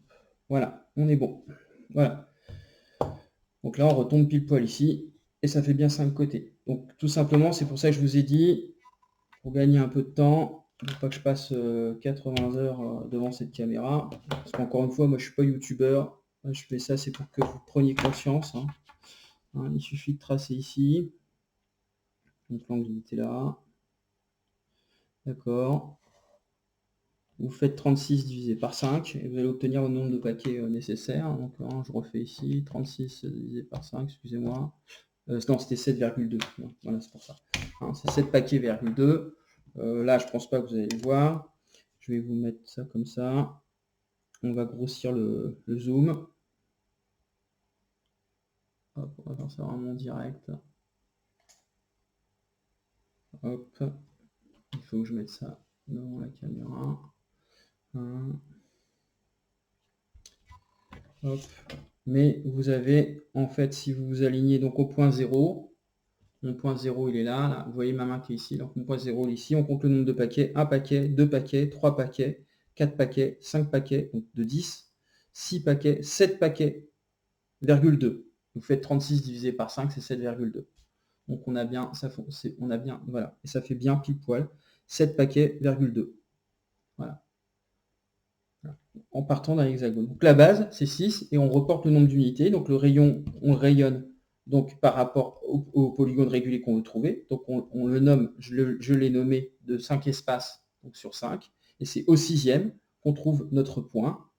Voilà, on est bon. Voilà. Donc là, on retombe pile poil ici, et ça fait bien 5 côtés. Donc tout simplement, c'est pour ça que je vous ai dit, pour gagner un peu de temps, il ne faut pas que je passe 80 heures devant cette caméra. Parce qu'encore une fois, moi je suis pas youtubeur. Je fais ça, c'est pour que vous preniez conscience. Hein. Hein, il suffit de tracer ici. Donc l'angle était là. D'accord. Vous faites 36 divisé par 5 et vous allez obtenir le nombre de paquets nécessaires. Donc hein, je refais ici, 36 divisé par 5, excusez-moi. Non, c'était 7,2. Voilà, c'est pour ça. Hein, c'est 7 paquets, 2. Là, je pense pas que vous allez le voir. Je vais vous mettre ça comme ça. On va grossir le zoom. Hop, on va faire ça vraiment direct. Hop. Il faut que je mette ça devant la caméra. Hop. Mais vous avez, en fait, si vous vous alignez donc au point 0, mon point 0 il est là, vous voyez ma main qui est ici, donc mon point 0 il est ici, on compte le nombre de paquets, 1 paquet, 2 paquets, 3 paquets, 4 paquets, 5 paquets, donc de 10, 6 paquets, 7 paquets, virgule 2. Vous faites 36 divisé par 5, c'est 7,2. Donc on a bien, voilà, et ça fait bien pile poil, 7 paquets, virgule 2. Voilà. En partant d'un hexagone. Donc la base, c'est 6, et on reporte le nombre d'unités. Donc le rayon, on le rayonne donc, par rapport au polygone régulier qu'on veut trouver. Donc on le nomme, je l'ai nommé de 5 espaces donc sur 5. Et c'est au 6e qu'on trouve notre point,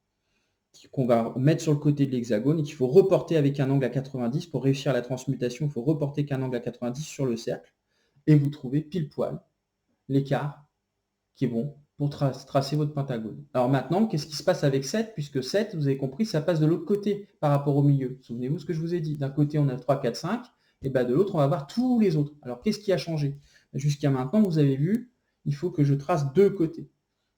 qu'on va mettre sur le côté de l'hexagone et qu'il faut reporter avec un angle à 90. Pour réussir la transmutation, il faut reporter qu'un angle à 90 sur le cercle. Et vous trouvez pile poil l'écart qui est bon pour tracer votre pentagone. Alors maintenant, qu'est-ce qui se passe avec 7? Puisque 7, vous avez compris, ça passe de l'autre côté par rapport au milieu. Souvenez-vous ce que je vous ai dit. D'un côté, on a 3, 4, 5, et ben de l'autre, on va avoir tous les autres. Alors, qu'est-ce qui a changé? Jusqu'à maintenant, vous avez vu, il faut que je trace deux côtés.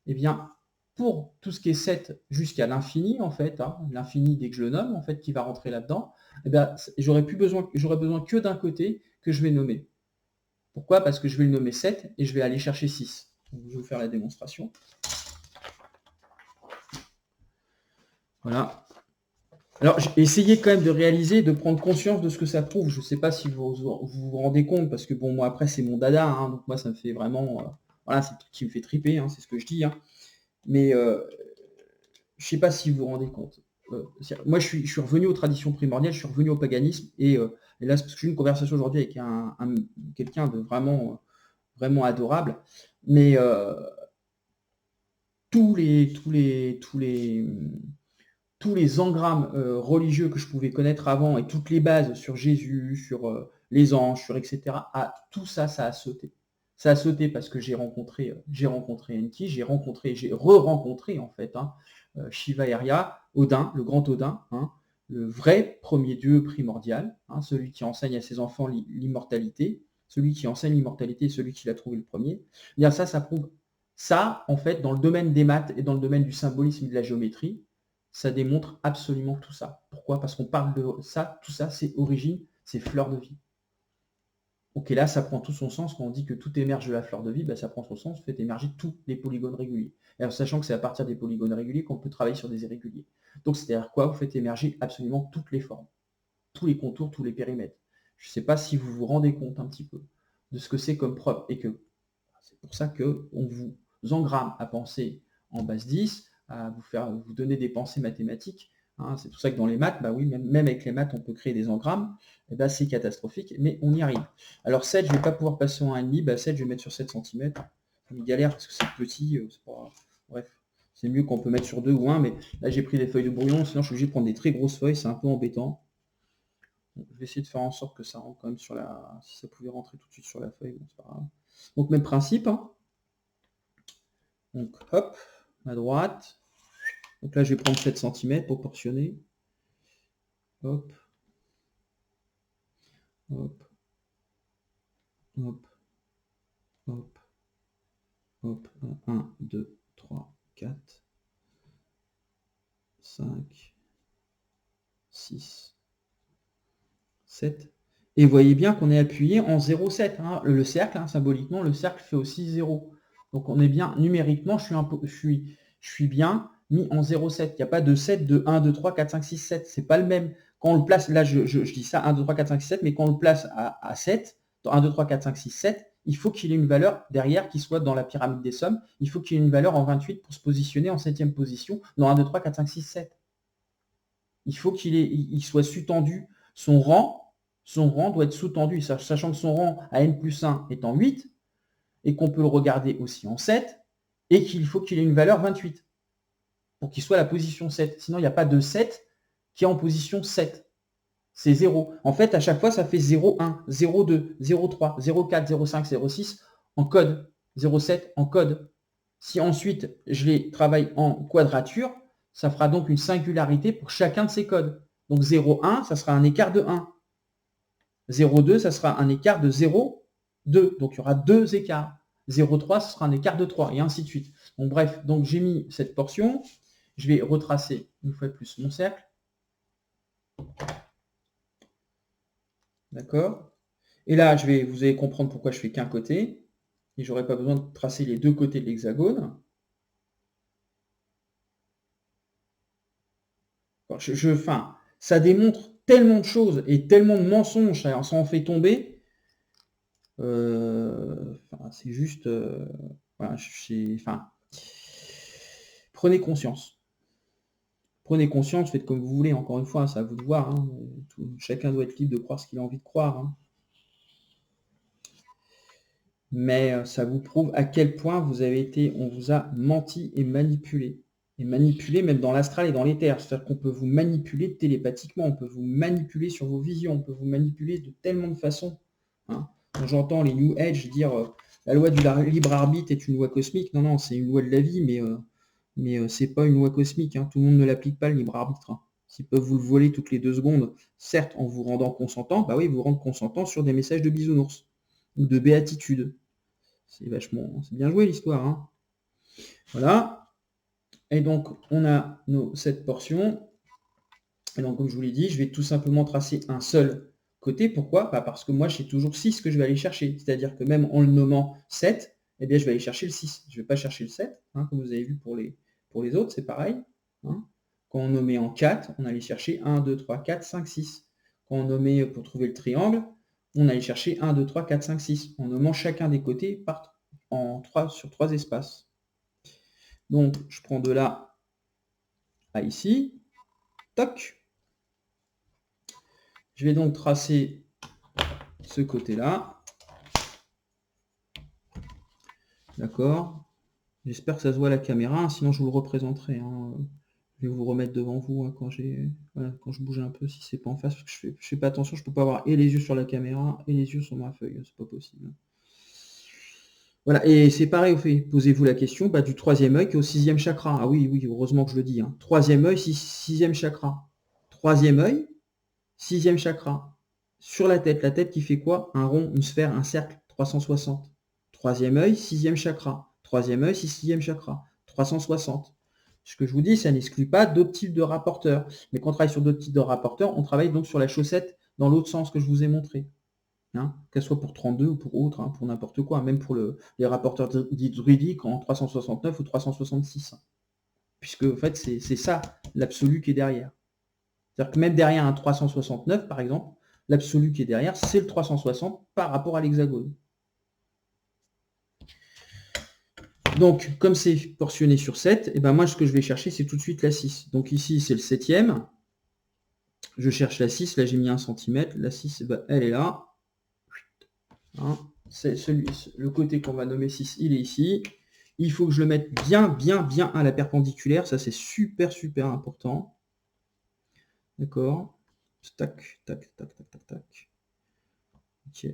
Eh bien, pour tout ce qui est 7 jusqu'à l'infini, en fait, hein, l'infini dès que je le nomme, en fait, qui va rentrer là-dedans, eh bien, j'aurais besoin que d'un côté que je vais nommer. Pourquoi? Parce que je vais le nommer 7 et je vais aller chercher 6. Donc, je vais vous faire la démonstration. Voilà. Alors, essayez quand même de réaliser, de prendre conscience de ce que ça prouve. Je ne sais pas si vous rendez compte, parce que bon, moi après c'est mon dada, hein, donc moi ça me fait vraiment, voilà, c'est le truc qui me fait triper, hein, c'est ce que je dis. Hein. Mais je ne sais pas si vous vous rendez compte. Moi je suis revenu aux traditions primordiales, je suis revenu au paganisme, et là c'est parce que j'ai eu une conversation aujourd'hui avec quelqu'un de vraiment adorable, mais tous les engrammes religieux que je pouvais connaître avant et toutes les bases sur Jésus, sur les anges, sur etc. Tout ça, ça a sauté. Ça a sauté parce que j'ai rencontré Enki, j'ai re-rencontré en fait Shiva Arya, Odin, le grand Odin, le vrai premier dieu primordial, celui qui enseigne à ses enfants l'immortalité, celui qui enseigne l'immortalité, celui qui l'a trouvé le premier. Bien ça prouve ça, en fait, dans le domaine des maths et dans le domaine du symbolisme et de la géométrie, ça démontre absolument tout ça. Pourquoi? Parce qu'on parle de ça, tout ça, c'est origine, c'est fleur de vie. Ok, là, ça prend tout son sens quand on dit que tout émerge de la fleur de vie, ça prend son sens, fait émerger tous les polygones réguliers. Alors, sachant que c'est à partir des polygones réguliers qu'on peut travailler sur des irréguliers. Donc, c'est-à-dire quoi? Vous faites émerger absolument toutes les formes, tous les contours, tous les périmètres. Je ne sais pas si vous vous rendez compte un petit peu de ce que c'est comme preuve, et que c'est pour ça qu'on vous engramme à penser en base 10, à vous donner des pensées mathématiques. C'est pour ça que dans les maths, oui, même avec les maths, on peut créer des engrammes. C'est catastrophique, mais on y arrive. Alors 7, je ne vais pas pouvoir passer en 1,5. 7, je vais mettre sur 7 cm. C'est une galère parce que c'est petit. Bref, c'est mieux qu'on peut mettre sur 2 ou 1, mais là, j'ai pris des feuilles de brouillon. Sinon, je suis obligé de prendre des très grosses feuilles. C'est un peu embêtant. Donc, je vais essayer de faire en sorte que ça rentre quand même sur la... Si ça pouvait rentrer tout de suite sur la feuille, c'est pas grave. Donc, même principe. Donc, hop, à droite. Donc là, je vais prendre 7 cm proportionné. Hop. Hop. Hop. Hop. Hop. 1, 2, 3, 4, 5, 6, 7. Et vous voyez bien qu'on est appuyé en 0,7. Le cercle, symboliquement, le cercle fait aussi 0. Donc on est bien, numériquement, je suis bien mis en 0,7. Il n'y a pas de 7 de 1, 2, 3, 4, 5, 6, 7. C'est pas le même. Quand on le place, là je dis ça, 1, 2, 3, 4, 5, 6, 7, mais quand on le place à 7, dans 1, 2, 3, 4, 5, 6, 7, il faut qu'il ait une valeur derrière qui soit dans la pyramide des sommes. Il faut qu'il ait une valeur en 28 pour se positionner en 7e position dans 1, 2, 3, 4, 5, 6, 7. Il faut qu'il soit sous-tendu. Son rang doit être sous-tendu, sachant que son rang à n plus 1 est en 8, et qu'on peut le regarder aussi en 7, et qu'il faut qu'il ait une valeur 28, pour qu'il soit à la position 7. Sinon, il n'y a pas de 7 qui est en position 7. C'est 0. En fait, à chaque fois, ça fait 0,1, 0,2, 0,3, 0,4, 0,5, 0,6 en code, 0,7 en code. Si ensuite, je les travaille en quadrature, ça fera donc une singularité pour chacun de ces codes. Donc 0,1, ça sera un écart de 1. 0,2, ça sera un écart de 0,2. Donc il y aura 2 écarts. 0,3, ce sera un écart de 3, et ainsi de suite. Donc bref, donc j'ai mis cette portion. Je vais retracer une fois de plus mon cercle. D'accord? Et là, vous allez comprendre pourquoi je fais qu'un côté. Et j'aurai pas besoin de tracer les deux côtés de l'hexagone. Ça démontre tellement de choses et tellement de mensonges, ça en fait tomber. C'est juste... prenez conscience. Prenez conscience, faites comme vous voulez, encore une fois, c'est à vous de voir. Chacun doit être libre de croire ce qu'il a envie de croire. Mais ça vous prouve à quel point on vous a menti et manipulé. Et manipulé même dans l'astral et dans l'éther. C'est-à-dire qu'on peut vous manipuler télépathiquement, on peut vous manipuler sur vos visions, on peut vous manipuler de tellement de façons. Quand j'entends les New Age dire la loi du libre arbitre est une loi cosmique, non, c'est une loi de la vie, mais c'est pas une loi cosmique. Tout le monde ne l'applique pas, le libre arbitre. S'ils peuvent vous le voler toutes les 2 secondes, certes en vous rendant consentant, oui, vous rendent consentant sur des messages de bisounours ou de béatitude. C'est bien joué l'histoire. Voilà. Et donc, on a cette portion. Et donc, comme je vous l'ai dit, je vais tout simplement tracer un seul côté. Pourquoi? Parce que moi, j'ai toujours 6 que je vais aller chercher. C'est-à-dire que même en le nommant 7, je vais aller chercher le 6. Je ne vais pas chercher le 7, comme vous avez vu pour les autres, c'est pareil. Quand on nommait en 4, on allait chercher 1, 2, 3, 4, 5, 6. Quand on nommait pour trouver le triangle, on allait chercher 1, 2, 3, 4, 5, 6, en nommant chacun des côtés sur 3 espaces. Donc, je prends de là à ici. Toc. Je vais donc tracer ce côté-là. D'accord. J'espère que ça se voit à la caméra, sinon je vous le représenterai, hein. Je vais vous remettre devant vous, hein, voilà, quand je bouge un peu, si c'est pas en face, parce que je fais pas attention, je peux pas avoir et les yeux sur la caméra et les yeux sur ma feuille, c'est pas possible. Voilà, et c'est pareil, posez-vous la question du troisième œil qui est au sixième chakra. Ah oui, oui, heureusement que je le dis. Hein. Troisième œil, sixième chakra. Troisième œil, sixième chakra. Sur la tête qui fait quoi? Un rond, une sphère, un cercle, 360. Troisième œil, sixième chakra. Troisième œil, sixième chakra. 360. Ce que je vous dis, ça n'exclut pas d'autres types de rapporteurs. Mais quand on travaille sur d'autres types de rapporteurs, on travaille donc sur la chaussette dans l'autre sens que je vous ai montré. Hein, qu'elle soit pour 32 ou pour autre, hein, pour n'importe quoi, même pour les rapporteurs dits druidiques en 369 ou 366. Puisque en fait, c'est ça l'absolu qui est derrière. C'est-à-dire que même derrière un 369, par exemple, l'absolu qui est derrière, c'est le 360 par rapport à l'hexagone. Donc, comme c'est portionné sur 7, et ben moi, ce que je vais chercher, c'est tout de suite la 6. Donc ici, c'est le 7e. Je cherche la 6, là j'ai mis 1 cm. La 6, elle est là. Hein, c'est le côté qu'on va nommer 6, il est ici. Il faut que je le mette bien à la perpendiculaire. Ça, c'est super important. D'accord. Tac, tac, tac, tac, tac, tac. Ok.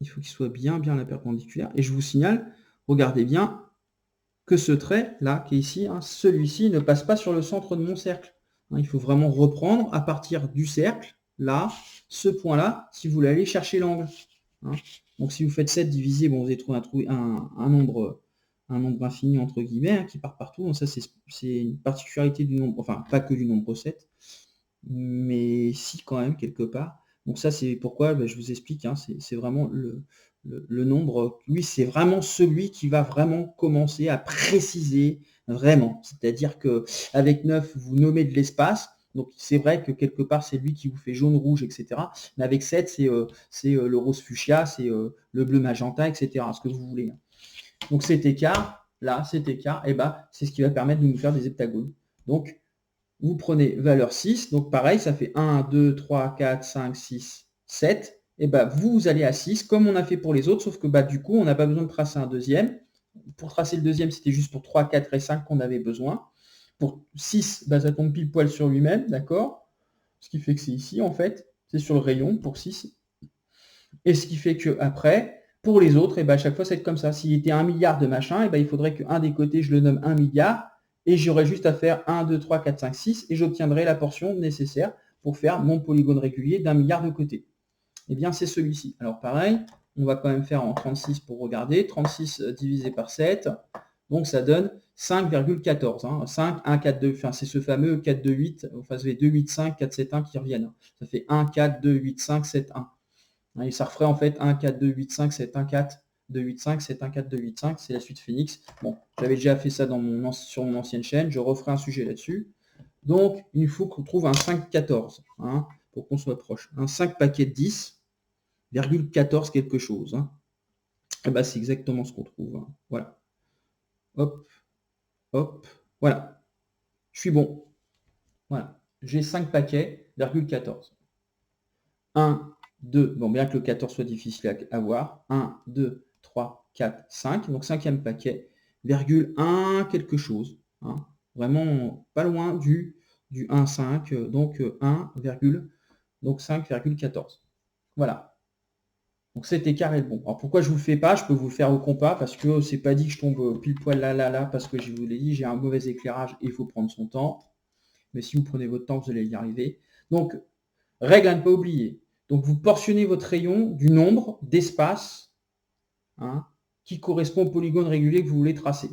Il faut qu'il soit bien à la perpendiculaire. Et je vous signale, regardez bien, que ce trait, là, qui est ici, hein, celui-ci ne passe pas sur le centre de mon cercle. Hein, il faut vraiment reprendre à partir du cercle, là, ce point-là, si vous voulez aller chercher l'angle. Hein. Donc si vous faites 7 divisé, bon, vous allez trouver un nombre infini, entre guillemets, hein, qui part partout. Donc ça, c'est une particularité du nombre, enfin, pas que du nombre 7, mais si quand même, quelque part. Donc ça, c'est pourquoi, je vous explique, hein, c'est vraiment le nombre, lui, c'est vraiment celui qui va vraiment commencer à préciser, vraiment. C'est-à-dire qu'avec 9, vous nommez de l'espace, donc c'est vrai que quelque part, c'est lui qui vous fait jaune, rouge, etc. Mais avec 7, c'est le rose fuchsia, c'est le bleu magenta, etc. Ce que vous voulez. Donc cet écart, là, cet écart, c'est ce qui va permettre de nous faire des heptagones. Donc, vous prenez valeur 6, donc pareil, ça fait 1, 2, 3, 4, 5, 6, 7. Et vous allez à 6, comme on a fait pour les autres, sauf que du coup, on n'a pas besoin de tracer un deuxième. Pour tracer le deuxième, c'était juste pour 3, 4 et 5 qu'on avait besoin. Pour 6, ça tombe pile poil sur lui-même, d'accord? Ce qui fait que c'est ici, en fait. C'est sur le rayon pour 6. Et ce qui fait que après, pour les autres, à chaque fois, ça va être comme ça. S'il était 1 milliard de machin, il faudrait qu'un des côtés, je le nomme 1 milliard, et j'aurais juste à faire 1, 2, 3, 4, 5, 6, et j'obtiendrai la portion nécessaire pour faire mon polygone régulier d'1 milliard de côtés. Eh bien, c'est celui-ci. Alors pareil, on va quand même faire en 36 pour regarder. 36 divisé par 7, donc ça donne 5,14. Hein. 5, 1, 4, 2, enfin c'est ce fameux 4, 2, 8, enfin ça fait 2, 8, 5, 4, 7, 1 qui reviennent. Ça fait 1, 4, 2, 8, 5, 7, 1. Et ça referait en fait 1, 4, 2, 8, 5, 7, 1, 4, 2, 8, 5, 7, 1, 4, 2, 8, 5. C'est la suite Phoenix. Bon, j'avais déjà fait ça sur mon ancienne chaîne. Je referai un sujet là-dessus. Donc, il faut qu'on trouve un 5, 14, hein, pour qu'on soit proche. Un 5 paquet de 10, 14 quelque chose. Hein. C'est exactement ce qu'on trouve. Hein. Voilà. Hop, hop, voilà. Je suis bon. Voilà. J'ai 5 paquets, 14. 1, 2, bon, bien que le 14 soit difficile à voir. 1, 2, 3, 4, 5. Donc, cinquième paquet, virgule 1 quelque chose. Hein. Vraiment pas loin du 1, 5. Donc, 1, donc 5,14. Voilà. Donc, cet écart est le bon. Alors, pourquoi je ne vous le fais pas? Je peux vous le faire au compas parce que c'est pas dit que je tombe pile poil là, parce que je vous l'ai dit, j'ai un mauvais éclairage et il faut prendre son temps. Mais si vous prenez votre temps, vous allez y arriver. Donc, règle à ne pas oublier. Donc, vous portionnez votre rayon du nombre d'espaces qui correspond au polygone régulier que vous voulez tracer.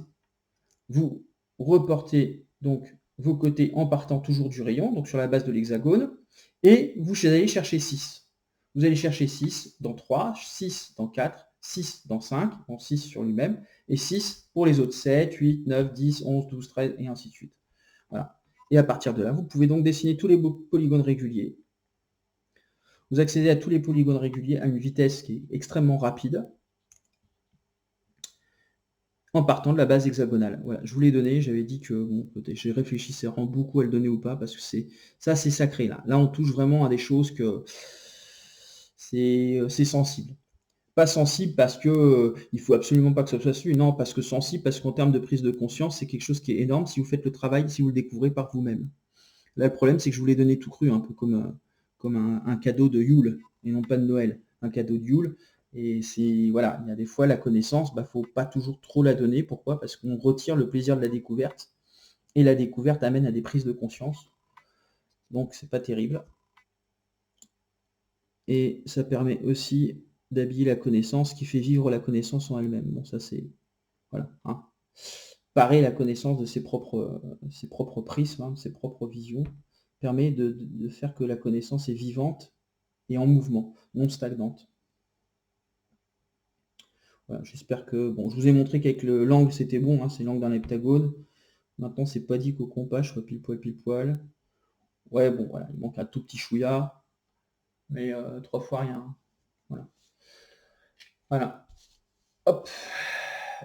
Vous reportez donc vos côtés en partant toujours du rayon, donc sur la base de l'hexagone, et vous allez chercher 6. Vous allez chercher 6 dans 3, 6 dans 4, 6 dans 5, donc 6 sur lui-même, et 6 pour les autres, 7, 8, 9, 10, 11, 12, 13, et ainsi de suite. Voilà. Et à partir de là, vous pouvez donc dessiner tous les polygones réguliers. Vous accédez à tous les polygones réguliers à une vitesse qui est extrêmement rapide, en partant de la base hexagonale. Voilà, je vous l'ai donné, j'avais dit que, bon, peut-être j'ai réfléchi vraiment beaucoup à le donner ou pas, parce que c'est sacré, là. Là, on touche vraiment à des choses que c'est sensible. Pas sensible parce que, il faut absolument pas que ce soit su. Non, parce que sensible, parce qu'en termes de prise de conscience, c'est quelque chose qui est énorme si vous faites le travail, si vous le découvrez par vous-même. Là, le problème, c'est que je vous l'ai donné tout cru, un peu comme un cadeau de Yule, et non pas de Noël. Un cadeau de Yule. Et c'est, voilà, il y a des fois, la connaissance, bah, faut pas toujours trop la donner. Pourquoi? Parce qu'on retire le plaisir de la découverte. Et la découverte amène à des prises de conscience. Donc, c'est pas terrible. Et ça permet aussi d'habiller la connaissance, qui fait vivre la connaissance en elle-même. Bon, ça c'est... Voilà. Hein. Parer la connaissance de ses propres prismes, hein, de ses propres visions, permet de faire que la connaissance est vivante et en mouvement, non stagnante. Voilà, j'espère que... Bon, je vous ai montré qu'avec l'angle, c'était bon, hein, c'est l'angle d'un heptagone. Maintenant, c'est pas dit qu'au compas, je sois pile poil, pile poil. Ouais, bon, voilà, il manque un tout petit chouïa, mais 3 fois rien. Voilà. Voilà. Hop.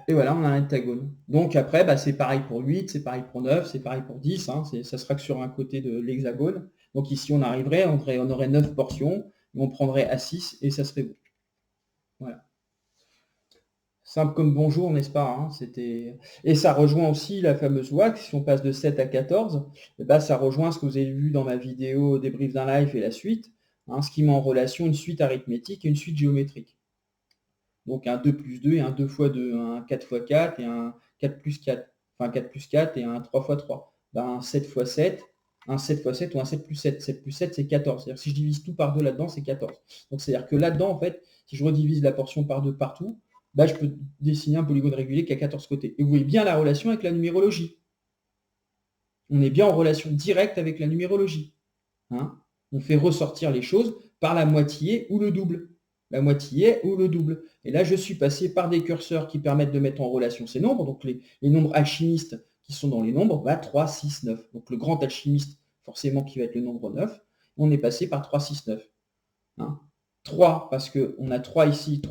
Et voilà, on a un heptagone. Donc après, bah, c'est pareil pour 8, c'est pareil pour 9, c'est pareil pour 10. Hein, ça sera que sur un côté de l'hexagone. Donc ici, on arriverait, on aurait 9 portions, et on prendrait A6 et ça serait bon. Voilà. Simple comme bonjour, n'est-ce pas? Hein, et ça rejoint aussi la fameuse loi que si on passe de 7 à 14, bah, ça rejoint ce que vous avez vu dans ma vidéo débrief d'un live et la suite, hein, ce qui met en relation une suite arithmétique et une suite géométrique. Donc un 2 plus 2 et un 2 fois 2, un 4 fois 4 et un 4 plus 4. Enfin 4 plus 4 et un 3 fois 3. Ben, un 7 fois 7, un 7 fois 7 ou un 7 plus 7. 7 plus 7, c'est 14. C'est-à-dire que si je divise tout par 2 là-dedans, c'est 14. Donc c'est-à-dire que là-dedans, en fait, si je redivise la portion par 2 partout, bah, je peux dessiner un polygone régulier qui a 14 côtés. Et vous voyez bien la relation avec la numérologie. On est bien en relation directe avec la numérologie. Hein, on fait ressortir les choses par la moitié ou le double. La moitié ou le double. Et là, je suis passé par des curseurs qui permettent de mettre en relation ces nombres. Donc les nombres alchimistes qui sont dans les nombres, bah, 3, 6, 9. Donc le grand alchimiste, forcément, qui va être le nombre 9. On est passé par 3, 6, 9. Hein, 3, parce qu'on a 3 ici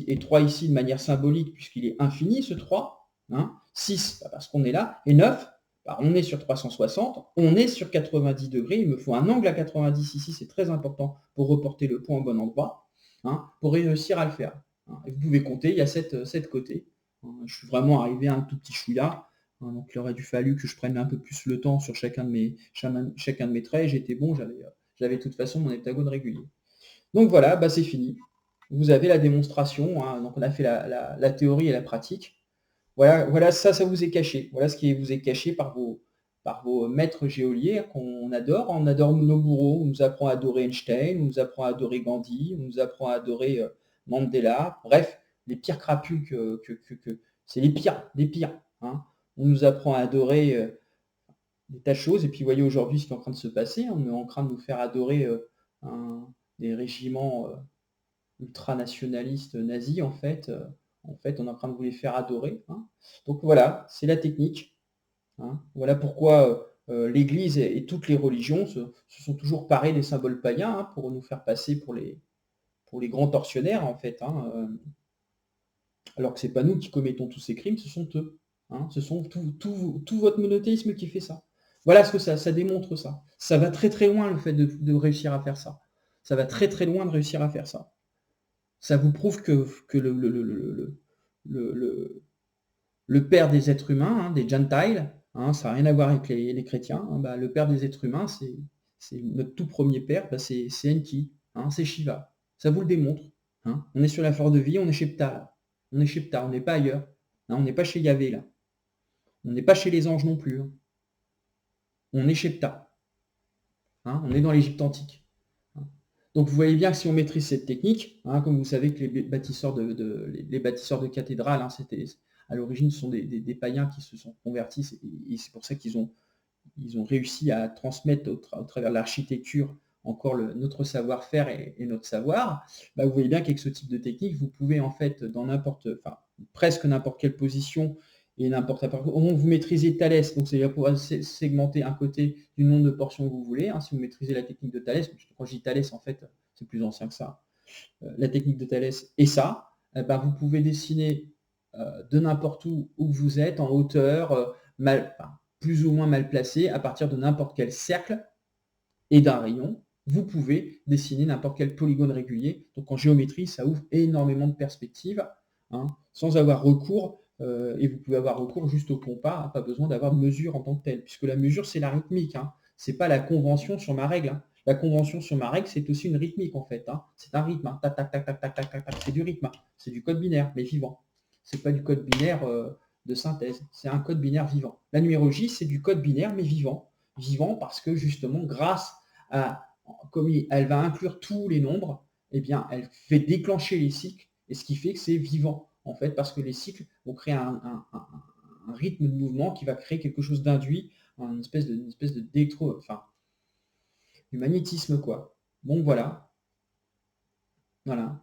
et 3 ici de manière symbolique, puisqu'il est infini, ce 3. Hein, 6, bah, parce qu'on est là. Et 9, bah, on est sur 360, on est sur 90 degrés. Il me faut un angle à 90 ici, c'est très important pour reporter le point au bon endroit, hein, pour réussir à le faire. Hein. Et vous pouvez compter, il y a 7 côtés. Hein, je suis vraiment arrivé à un tout petit chouïa. Hein, donc il aurait dû fallu que je prenne un peu plus le temps sur chacun de mes traits. Et j'étais bon, j'avais de toute façon mon heptagone régulier. Donc voilà, bah c'est fini. Vous avez la démonstration, hein. Donc on a fait la théorie et la pratique. Voilà, ça vous est caché. Voilà ce qui vous est caché par vos maîtres géoliers qu'on adore. On adore nos bourreaux, on nous apprend à adorer Einstein, on nous apprend à adorer Gandhi, on nous apprend à adorer Mandela. Bref, les pires crapules c'est les pires. Hein. On nous apprend à adorer des tas de choses. Et puis, vous voyez aujourd'hui ce qui est en train de se passer. On est en train de nous faire adorer des régiments ultranationalistes nazis, en fait. En fait, on est en train de vous les faire adorer. Hein. Donc voilà, c'est la technique. Hein. Voilà pourquoi l'Église et toutes les religions se sont toujours parées des symboles païens, hein, pour nous faire passer pour les grands tortionnaires, en fait. Hein, alors que ce n'est pas nous qui commettons tous ces crimes, ce sont eux. Hein. Ce sont tout votre monothéisme qui fait ça. Voilà ce que ça démontre ça. Ça va très très loin le fait de réussir à faire ça. Ça va très très loin de réussir à faire ça. Ça vous prouve que le père des êtres humains, hein, des Gentiles, hein, ça n'a rien à voir avec les chrétiens, hein, bah, le père des êtres humains, c'est notre tout premier père, bah, c'est Enki, hein, c'est Shiva. Ça vous le démontre. Hein. On est sur la fleur de vie, on est chez Ptah, là. On est chez Ptah, on n'est pas ailleurs. Hein, on n'est pas chez Yahvé, là. On n'est pas chez les anges non plus. Hein. On est chez Ptah. Hein, on est dans l'Égypte antique. Hein. Donc vous voyez bien que si on maîtrise cette technique, hein, comme vous savez que les bâtisseurs de cathédrales, hein, à l'origine, ce sont des païens qui se sont convertis, et c'est pour ça qu'ils ont réussi à transmettre au travers de l'architecture encore notre savoir-faire et notre savoir. Bah, vous voyez bien qu'avec ce type de technique, vous pouvez en fait, dans presque n'importe quelle position et au moment où vous maîtrisez Thalès, donc c'est-à-dire pour segmenter un côté du nombre de portions que vous voulez, hein, si vous maîtrisez la technique de Thalès, quand je dis Thalès, en fait, c'est plus ancien que ça, la technique de Thalès et ça, bah, vous pouvez dessiner de n'importe où vous êtes, en hauteur, plus ou moins mal placé, à partir de n'importe quel cercle et d'un rayon, vous pouvez dessiner n'importe quel polygone régulier. Donc en géométrie, ça ouvre énormément de perspectives, hein, sans avoir recours, et vous pouvez avoir recours juste au compas, hein, pas besoin d'avoir de mesure en tant que telle, puisque la mesure, c'est la rythmique, hein. C'est pas la convention sur ma règle, hein. La convention sur ma règle, c'est aussi une rythmique en fait, hein. C'est un rythme, hein. Tac, tac, tac, tac, tac, tac, tac, tac. C'est du rythme, hein. C'est du code binaire, mais vivant. C'est pas du code binaire de synthèse, c'est un code binaire vivant. La numérologie, c'est du code binaire, mais vivant. Vivant parce que justement, grâce à, comme elle va inclure tous les nombres, eh bien, elle fait déclencher les cycles, et ce qui fait que c'est vivant, en fait, parce que les cycles vont créer un rythme de mouvement qui va créer quelque chose d'induit, une espèce de d'électro, enfin, du magnétisme, quoi. Bon, voilà. Voilà.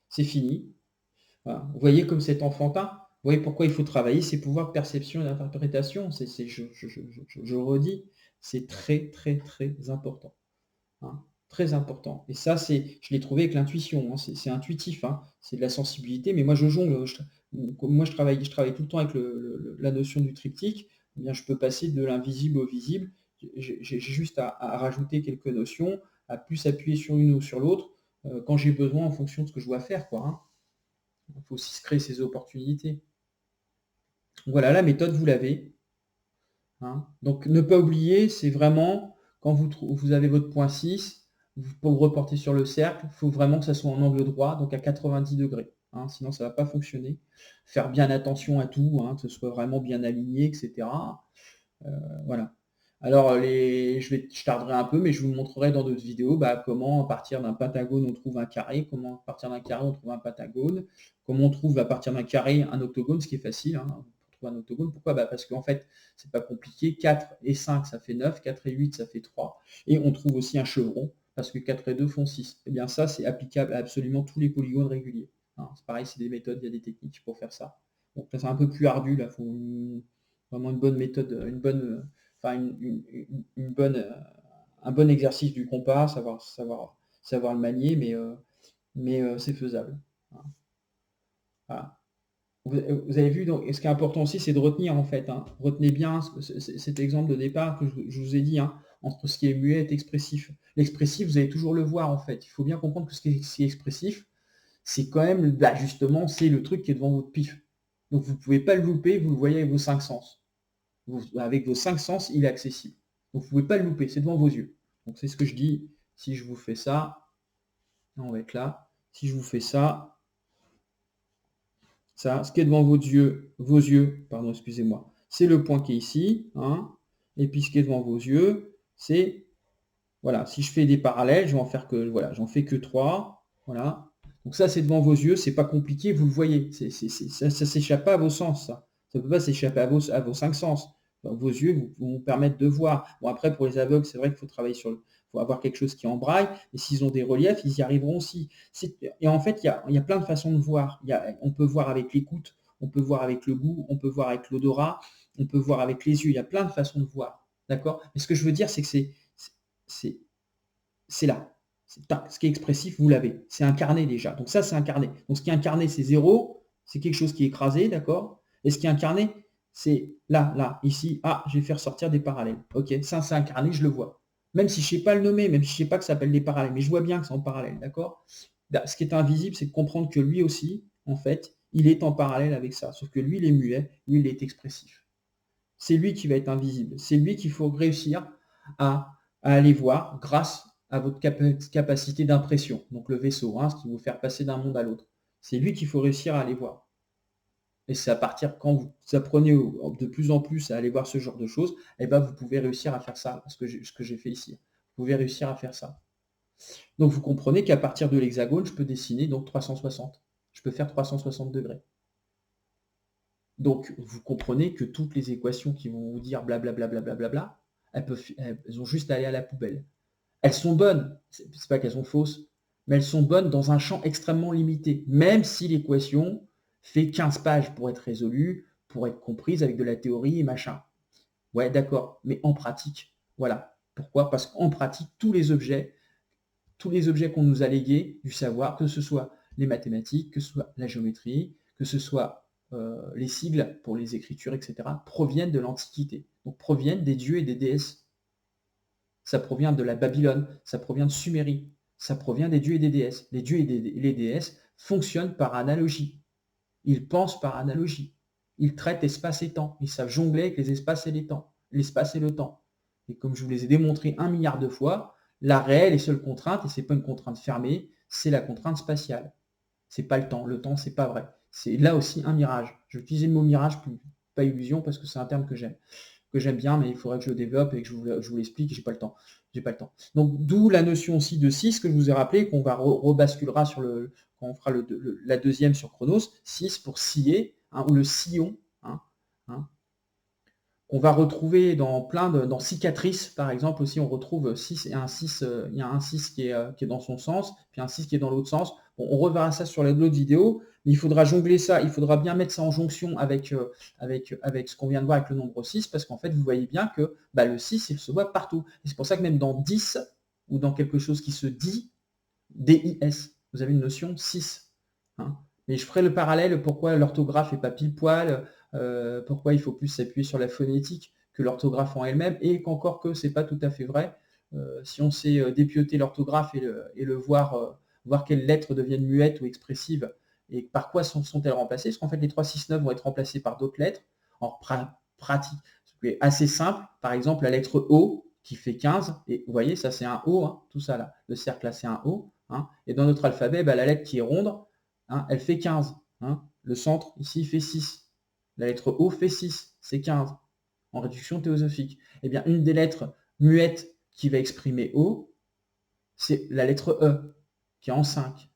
C'est fini. Voilà. Vous voyez comme c'est enfantin. Vous voyez pourquoi il faut travailler ces pouvoirs de perception et d'interprétation. Je redis, c'est très, très, très important. Hein. Très important. Et ça, je l'ai trouvé avec l'intuition. Hein. C'est intuitif. Hein. C'est de la sensibilité. Mais moi, je jongle. Je travaille tout le temps avec la notion du triptyque. Eh bien, je peux passer de l'invisible au visible. J'ai juste à rajouter quelques notions, à plus appuyer sur une ou sur l'autre, quand j'ai besoin en fonction de ce que je dois faire, quoi. Hein. Il faut aussi se créer ces opportunités. Voilà, la méthode, vous l'avez. Hein. Donc, ne pas oublier, c'est vraiment, quand vous avez votre point 6, pour le reporter sur le cercle, il faut vraiment que ça soit en angle droit, donc à 90 degrés. Hein, sinon, ça ne va pas fonctionner. Faire bien attention à tout, hein, que ce soit vraiment bien aligné, etc. Voilà. Alors, je tarderai un peu, mais je vous montrerai dans d'autres vidéos comment, à partir d'un pentagone, on trouve un carré, comment, à partir d'un carré, on trouve un pentagone, comment on trouve, à partir d'un carré, un octogone, ce qui est facile, hein, pour trouver un octogone. Pourquoi? Parce qu'en fait, c'est pas compliqué. 4 et 5, ça fait 9, 4 et 8, ça fait 3. Et on trouve aussi un chevron, parce que 4 et 2 font 6. Eh bien, ça, c'est applicable à absolument tous les polygones réguliers. Hein, c'est pareil, c'est des méthodes, il y a des techniques pour faire ça. Donc là, c'est un peu plus ardu, là, il faut vraiment une bonne méthode, enfin une bonne, un bon exercice du compas, savoir le manier, mais c'est faisable. Voilà. Vous avez vu, donc, ce qui est important aussi, c'est de retenir en fait. Hein. Retenez bien cet exemple de départ que je vous ai dit, hein, entre ce qui est muet et expressif. L'expressif, vous allez toujours le voir en fait. Il faut bien comprendre que ce qui est expressif, c'est quand même, justement, c'est le truc qui est devant votre pif. Donc vous ne pouvez pas le louper, vous le voyez avec vos 5 sens. Avec vos 5 sens, il est accessible. Donc vous ne pouvez pas le louper, c'est devant vos yeux. Donc c'est ce que je dis, si je vous fais ça, on va être là, si je vous fais ça, ce qui est devant vos yeux, pardon, excusez-moi, c'est le point qui est ici, hein, et puis ce qui est devant vos yeux, c'est, voilà, si je fais des parallèles, je vais en faire que, voilà, j'en fais que 3, voilà. Donc ça, c'est devant vos yeux, c'est pas compliqué, vous le voyez, ça s'échappe pas à vos sens, ça. Ça ne peut pas s'échapper à vos 5 sens. Donc, vos yeux vous permettre de voir. Bon, après, pour les aveugles, c'est vrai qu'il faut travailler faut avoir quelque chose qui est en braille, et s'ils ont des reliefs, ils y arriveront aussi. Et en fait, il y a plein de façons de voir. On peut voir avec l'écoute, on peut voir avec le goût, on peut voir avec l'odorat, on peut voir avec les yeux. Il y a plein de façons de voir. D'accord? Mais ce que je veux dire, c'est que c'est là. Ce qui est expressif, vous l'avez. C'est incarné déjà. Donc ça, c'est incarné. Donc ce qui est incarné, c'est 0. C'est quelque chose qui est écrasé, d'accord? Et ce qui est incarné, c'est là, ici. Ah, je vais faire sortir des parallèles. Ok, ça, c'est incarné, je le vois. Même si je ne sais pas le nommer, même si je ne sais pas que ça s'appelle des parallèles, mais je vois bien que c'est en parallèle, d'accord? Ce qui est invisible, c'est de comprendre que lui aussi, en fait, il est en parallèle avec ça. Sauf que lui, il est muet, lui, il est expressif. C'est lui qui va être invisible. C'est lui qu'il faut réussir à aller voir grâce à votre capacité d'impression, donc le vaisseau, hein, ce qui vous fait passer d'un monde à l'autre. C'est lui qu'il faut réussir à aller voir. Et c'est à partir quand vous apprenez de plus en plus à aller voir ce genre de choses, eh ben vous pouvez réussir à faire ça, ce que j'ai fait ici. Vous pouvez réussir à faire ça. Donc vous comprenez qu'à partir de l'hexagone, je peux dessiner donc 360. Je peux faire 360 degrés. Donc vous comprenez que toutes les équations qui vont vous dire blablabla, elles ont juste à aller à la poubelle. Elles sont bonnes, c'est pas qu'elles sont fausses, mais elles sont bonnes dans un champ extrêmement limité, même si l'équation fait 15 pages pour être résolue, pour être comprise avec de la théorie et machin. Ouais, d'accord, mais en pratique, voilà. Pourquoi? Parce qu'en pratique, tous les objets qu'on nous a légués du savoir, que ce soit les mathématiques, que ce soit la géométrie, que ce soit les sigles pour les écritures, etc., proviennent de l'Antiquité, donc proviennent des dieux et des déesses. ça provient de la Babylone, ça provient de Sumérie, ça provient des dieux et des déesses. Les dieux et les déesses fonctionnent par analogie. Ils pensent par analogie. Ils traitent espace et temps. Ils savent jongler avec les espaces et les temps, l'espace et le temps. Et comme je vous les ai démontré 1 milliard de fois, la réelle et seule contrainte, et ce n'est pas une contrainte fermée, c'est la contrainte spatiale. C'est pas le temps, c'est pas vrai. C'est là aussi un mirage. Je vais utiliser le mot mirage, pas illusion, parce que c'est un terme que j'aime bien, mais il faudrait que je le développe et que je vous l'explique, j'ai pas le temps. Donc d'où la notion aussi de 6 que je vous ai rappelé, qu'on va rebasculera sur quand on fera la deuxième sur Chronos, 6 pour scier, ou le sillon, qu'on va retrouver dans cicatrices, par exemple, aussi on retrouve 6 et un 6, il y a un 6 qui est dans son sens, puis un 6 qui est dans l'autre sens. Bon, on reverra ça sur l'autre vidéo, mais il faudra jongler ça, il faudra bien mettre ça en jonction avec ce qu'on vient de voir avec le nombre 6, parce qu'en fait, vous voyez bien que le 6, il se voit partout. Et c'est pour ça que même dans 10, ou dans quelque chose qui se dit, DIS, vous avez une notion 6. Mais je ferai le parallèle, pourquoi l'orthographe n'est pas pile-poil, pourquoi il faut plus s'appuyer sur la phonétique que l'orthographe en elle-même, et qu'encore que c'est pas tout à fait vrai. Si on sait dépioter l'orthographe et le voir quelles lettres deviennent muettes ou expressives, et par quoi sont-elles remplacées, parce qu'en fait les 3, 6, 9 vont être remplacées par d'autres lettres, en pratique. C'est assez simple, par exemple la lettre O, qui fait 15, et vous voyez, ça c'est un O, tout ça là, le cercle là c'est un O, et dans notre alphabet, la lettre qui est ronde, elle fait 15. Le centre, ici, fait 6. La lettre O fait 6, c'est 15, en réduction théosophique. Eh bien, une des lettres muettes qui va exprimer O, c'est la lettre E, qui est en 5.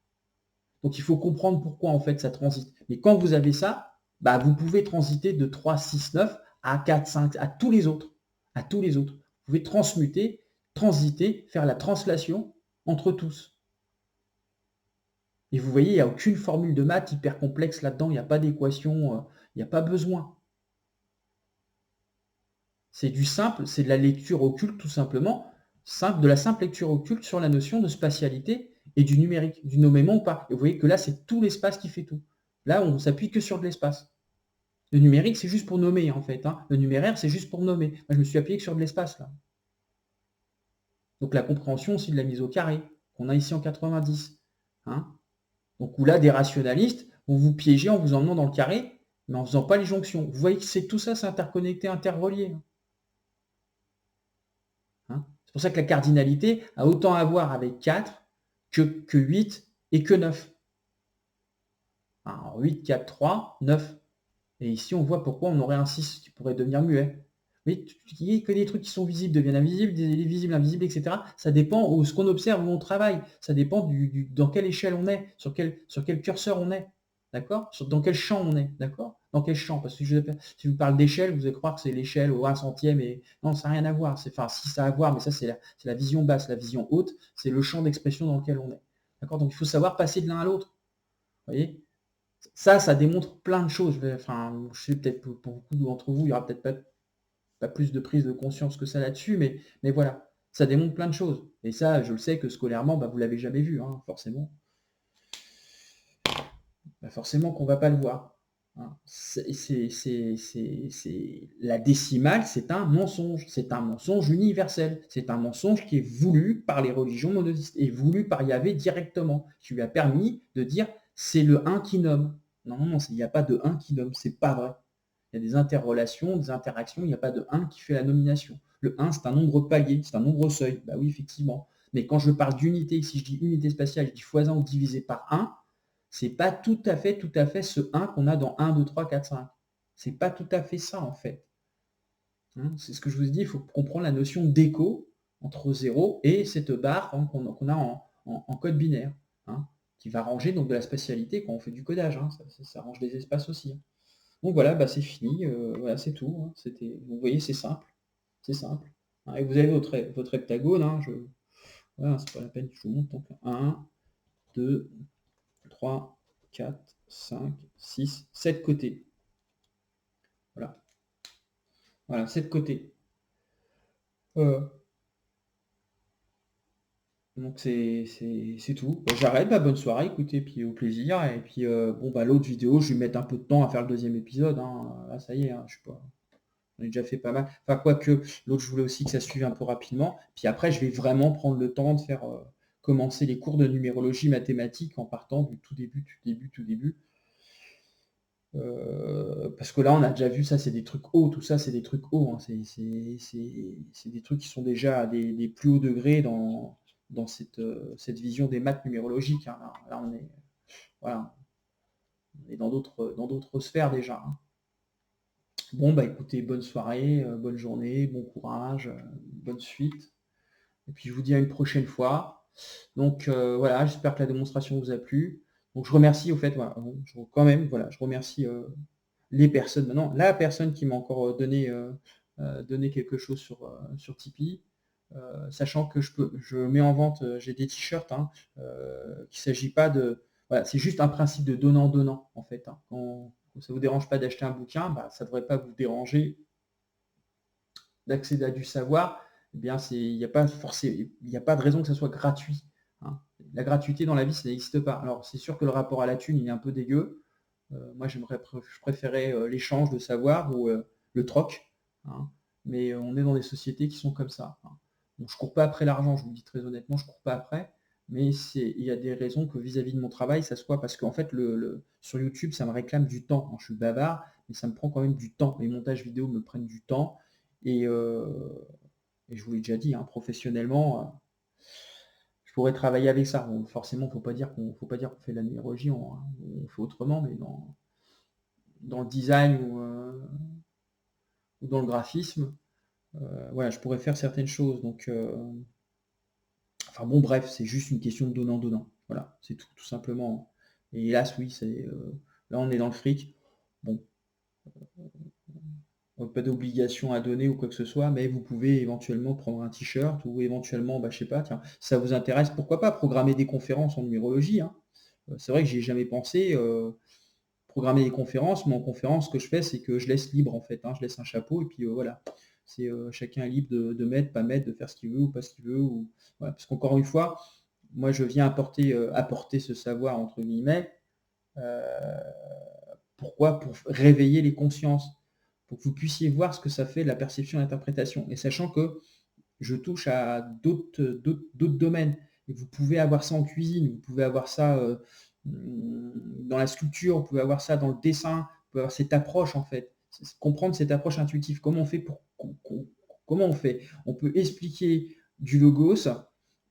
Donc, il faut comprendre pourquoi, en fait, ça transite. Mais quand vous avez ça, vous pouvez transiter de 3, 6, 9 à 4, 5, à tous les autres. À tous les autres. Vous pouvez transmuter, transiter, faire la translation entre tous. Et vous voyez, il n'y a aucune formule de maths hyper complexe là-dedans, il n'y a pas d'équation, il n'y a pas besoin. C'est du simple, c'est de la lecture occulte tout simplement, de la simple lecture occulte sur la notion de spatialité et du numérique, du nommément ou pas. Et vous voyez que là, c'est tout l'espace qui fait tout. Là, on ne s'appuie que sur de l'espace. Le numérique, c'est juste pour nommer, en fait. Le numéraire, c'est juste pour nommer. Moi, je me suis appuyé que sur de l'espace, là. Donc la compréhension aussi de la mise au carré, qu'on a ici en 90. Donc où là, des rationalistes vont vous piéger en vous emmenant dans le carré, mais en ne faisant pas les jonctions. Vous voyez que tout ça, c'est interconnecté, interrelié. C'est pour ça que la cardinalité a autant à voir avec 4 que 8 et que 9. Alors 8, 4, 3, 9. Et ici, on voit pourquoi on aurait un 6 qui pourrait devenir muet. Mais que des trucs qui sont visibles deviennent invisibles, des visibles, invisibles, etc. Ça dépend de ce qu'on observe, où on travaille. Ça dépend dans quelle échelle on est, sur quel curseur on est. D'accord? Dans quel champ on est. D'accord? Dans quel champ? Parce que si je vous parle d'échelle, vous allez croire que c'est l'échelle au 1 centième. Et non, ça n'a rien à voir. Enfin, si ça a à voir, mais ça, c'est la vision basse. La vision haute, c'est le champ d'expression dans lequel on est. D'accord? Donc, il faut savoir passer de l'un à l'autre. Vous voyez? Ça démontre plein de choses. Enfin, je sais peut-être pour beaucoup d'entre vous, il n'y aura peut-être pas plus de prise de conscience que ça là-dessus, mais voilà, ça démontre plein de choses. Et ça, je le sais que scolairement, vous ne l'avez jamais vu, forcément. Forcément qu'on ne va pas le voir. La décimale, c'est un mensonge universel. C'est un mensonge qui est voulu par les religions monothéistes et voulu par Yahvé directement, qui lui a permis de dire c'est le 1 qui nomme. Non, il n'y a pas de 1 qui nomme, c'est pas vrai. Il y a des interrelations, des interactions, il n'y a pas de 1 qui fait la nomination. Le 1, c'est un nombre palier, c'est un nombre seuil. Oui, effectivement. Mais quand je parle d'unité, si je dis unité spatiale, je dis x1 ou divisé par 1, c'est pas tout à fait ce 1 qu'on a dans 1, 2, 3, 4, 5. C'est pas tout à fait ça, en fait. C'est ce que je vous ai dit, il faut comprendre la notion d'écho entre 0 et cette barre qu'on a en code binaire, qui va ranger donc de la spatialité quand on fait du codage. Ça range des espaces aussi. Donc voilà, c'est fini, voilà, c'est tout. Vous voyez, c'est simple. C'est simple. Et vous avez votre heptagone. Voilà, c'est pas la peine que je vous montre. Donc 1, 2, 3, 4, 5, 6, 7 côtés. Voilà. Voilà, 7 côtés. Donc c'est tout. J'arrête, bonne soirée, écoutez, puis au plaisir. Et puis l'autre vidéo, je vais mettre un peu de temps à faire le deuxième épisode. Là, ça y est, je suis pas. J'en ai déjà fait pas mal. Enfin, quoique, l'autre, je voulais aussi que ça suive un peu rapidement. Puis après, je vais vraiment prendre le temps de faire commencer les cours de numérologie mathématique en partant du tout début, tout début. Parce que là, on a déjà vu ça, c'est des trucs hauts, tout ça, c'est des trucs hauts. Hein. C'est des trucs qui sont déjà à des plus hauts degrés dans cette vision des maths numérologiques. Hein. Là, on est, voilà, on est dans d'autres sphères déjà. Hein. Bon, bah écoutez, bonne soirée, bonne journée, bon courage, bonne suite. Et puis je vous dis à une prochaine fois. Donc voilà, j'espère que la démonstration vous a plu. Donc je remercie au fait, voilà, quand même, voilà, je remercie les personnes, maintenant, la personne qui m'a encore donné quelque chose sur Tipeee, sachant que je mets en vente, j'ai des t-shirts, hein, qu'il ne s'agit pas de... Voilà, c'est juste un principe de donnant-donnant, en fait. Hein. Quand ça ne vous dérange pas d'acheter un bouquin, bah, ça ne devrait pas vous déranger d'accéder à du savoir. Eh bien, il n'y a pas de raison que ça soit gratuit. Hein. La gratuité dans la vie, ça n'existe pas. Alors, c'est sûr que le rapport à la thune, il est un peu dégueu. Moi, je préférais l'échange de savoir ou le troc. Hein. Mais on est dans des sociétés qui sont comme ça. Hein. Bon, je ne cours pas après l'argent, je vous le dis très honnêtement, je ne cours pas après. Mais il y a des raisons que vis-à-vis de mon travail, ça soit parce qu'en fait, sur YouTube, ça me réclame du temps. Alors, je suis bavard, mais ça me prend quand même du temps. Les montages vidéo me prennent du temps. Et, je vous l'ai déjà dit, hein, professionnellement, je pourrais travailler avec ça. Bon, forcément, il ne faut pas dire qu'on fait de la numérologie, on fait autrement, mais dans le design ou dans le graphisme, voilà, je pourrais faire certaines choses. Donc, enfin bon, bref, c'est juste une question de donnant-donnant. Voilà, c'est tout simplement. Et hélas, oui, là, on est dans le fric. Bon, pas d'obligation à donner ou quoi que ce soit, mais vous pouvez éventuellement prendre un t-shirt ou éventuellement, bah, je sais pas, tiens, ça vous intéresse, pourquoi pas programmer des conférences en numérologie. Hein. C'est vrai que j'y ai jamais pensé. Programmer des conférences, mais en conférence, ce que je fais, c'est que je laisse libre en fait. Hein, je laisse un chapeau et puis voilà. Chacun est libre de mettre, pas mettre, de faire ce qu'il veut ou pas ce qu'il veut. Voilà. Parce qu'encore une fois, moi je viens apporter ce savoir entre guillemets. Euh, Pourquoi? Pour réveiller les consciences, pour que vous puissiez voir ce que ça fait de la perception et l'interprétation. Et sachant que je touche à d'autres domaines. Et vous pouvez avoir ça en cuisine, vous pouvez avoir ça dans la sculpture, vous pouvez avoir ça dans le dessin, vous pouvez avoir cette approche en fait. Comprendre cette approche intuitive. Comment on fait comment on fait? On peut expliquer du logos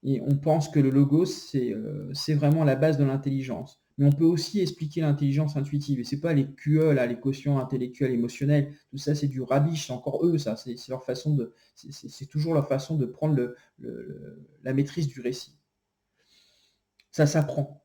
et on pense que le logos c'est vraiment la base de l'intelligence. Mais on peut aussi expliquer l'intelligence intuitive. Et c'est pas les QE, là, les quotients intellectuels, émotionnels. Tout ça, c'est du rabiche. C'est encore eux, ça. C'est leur façon de. C'est toujours leur façon de prendre la maîtrise du récit. Ça s'apprend.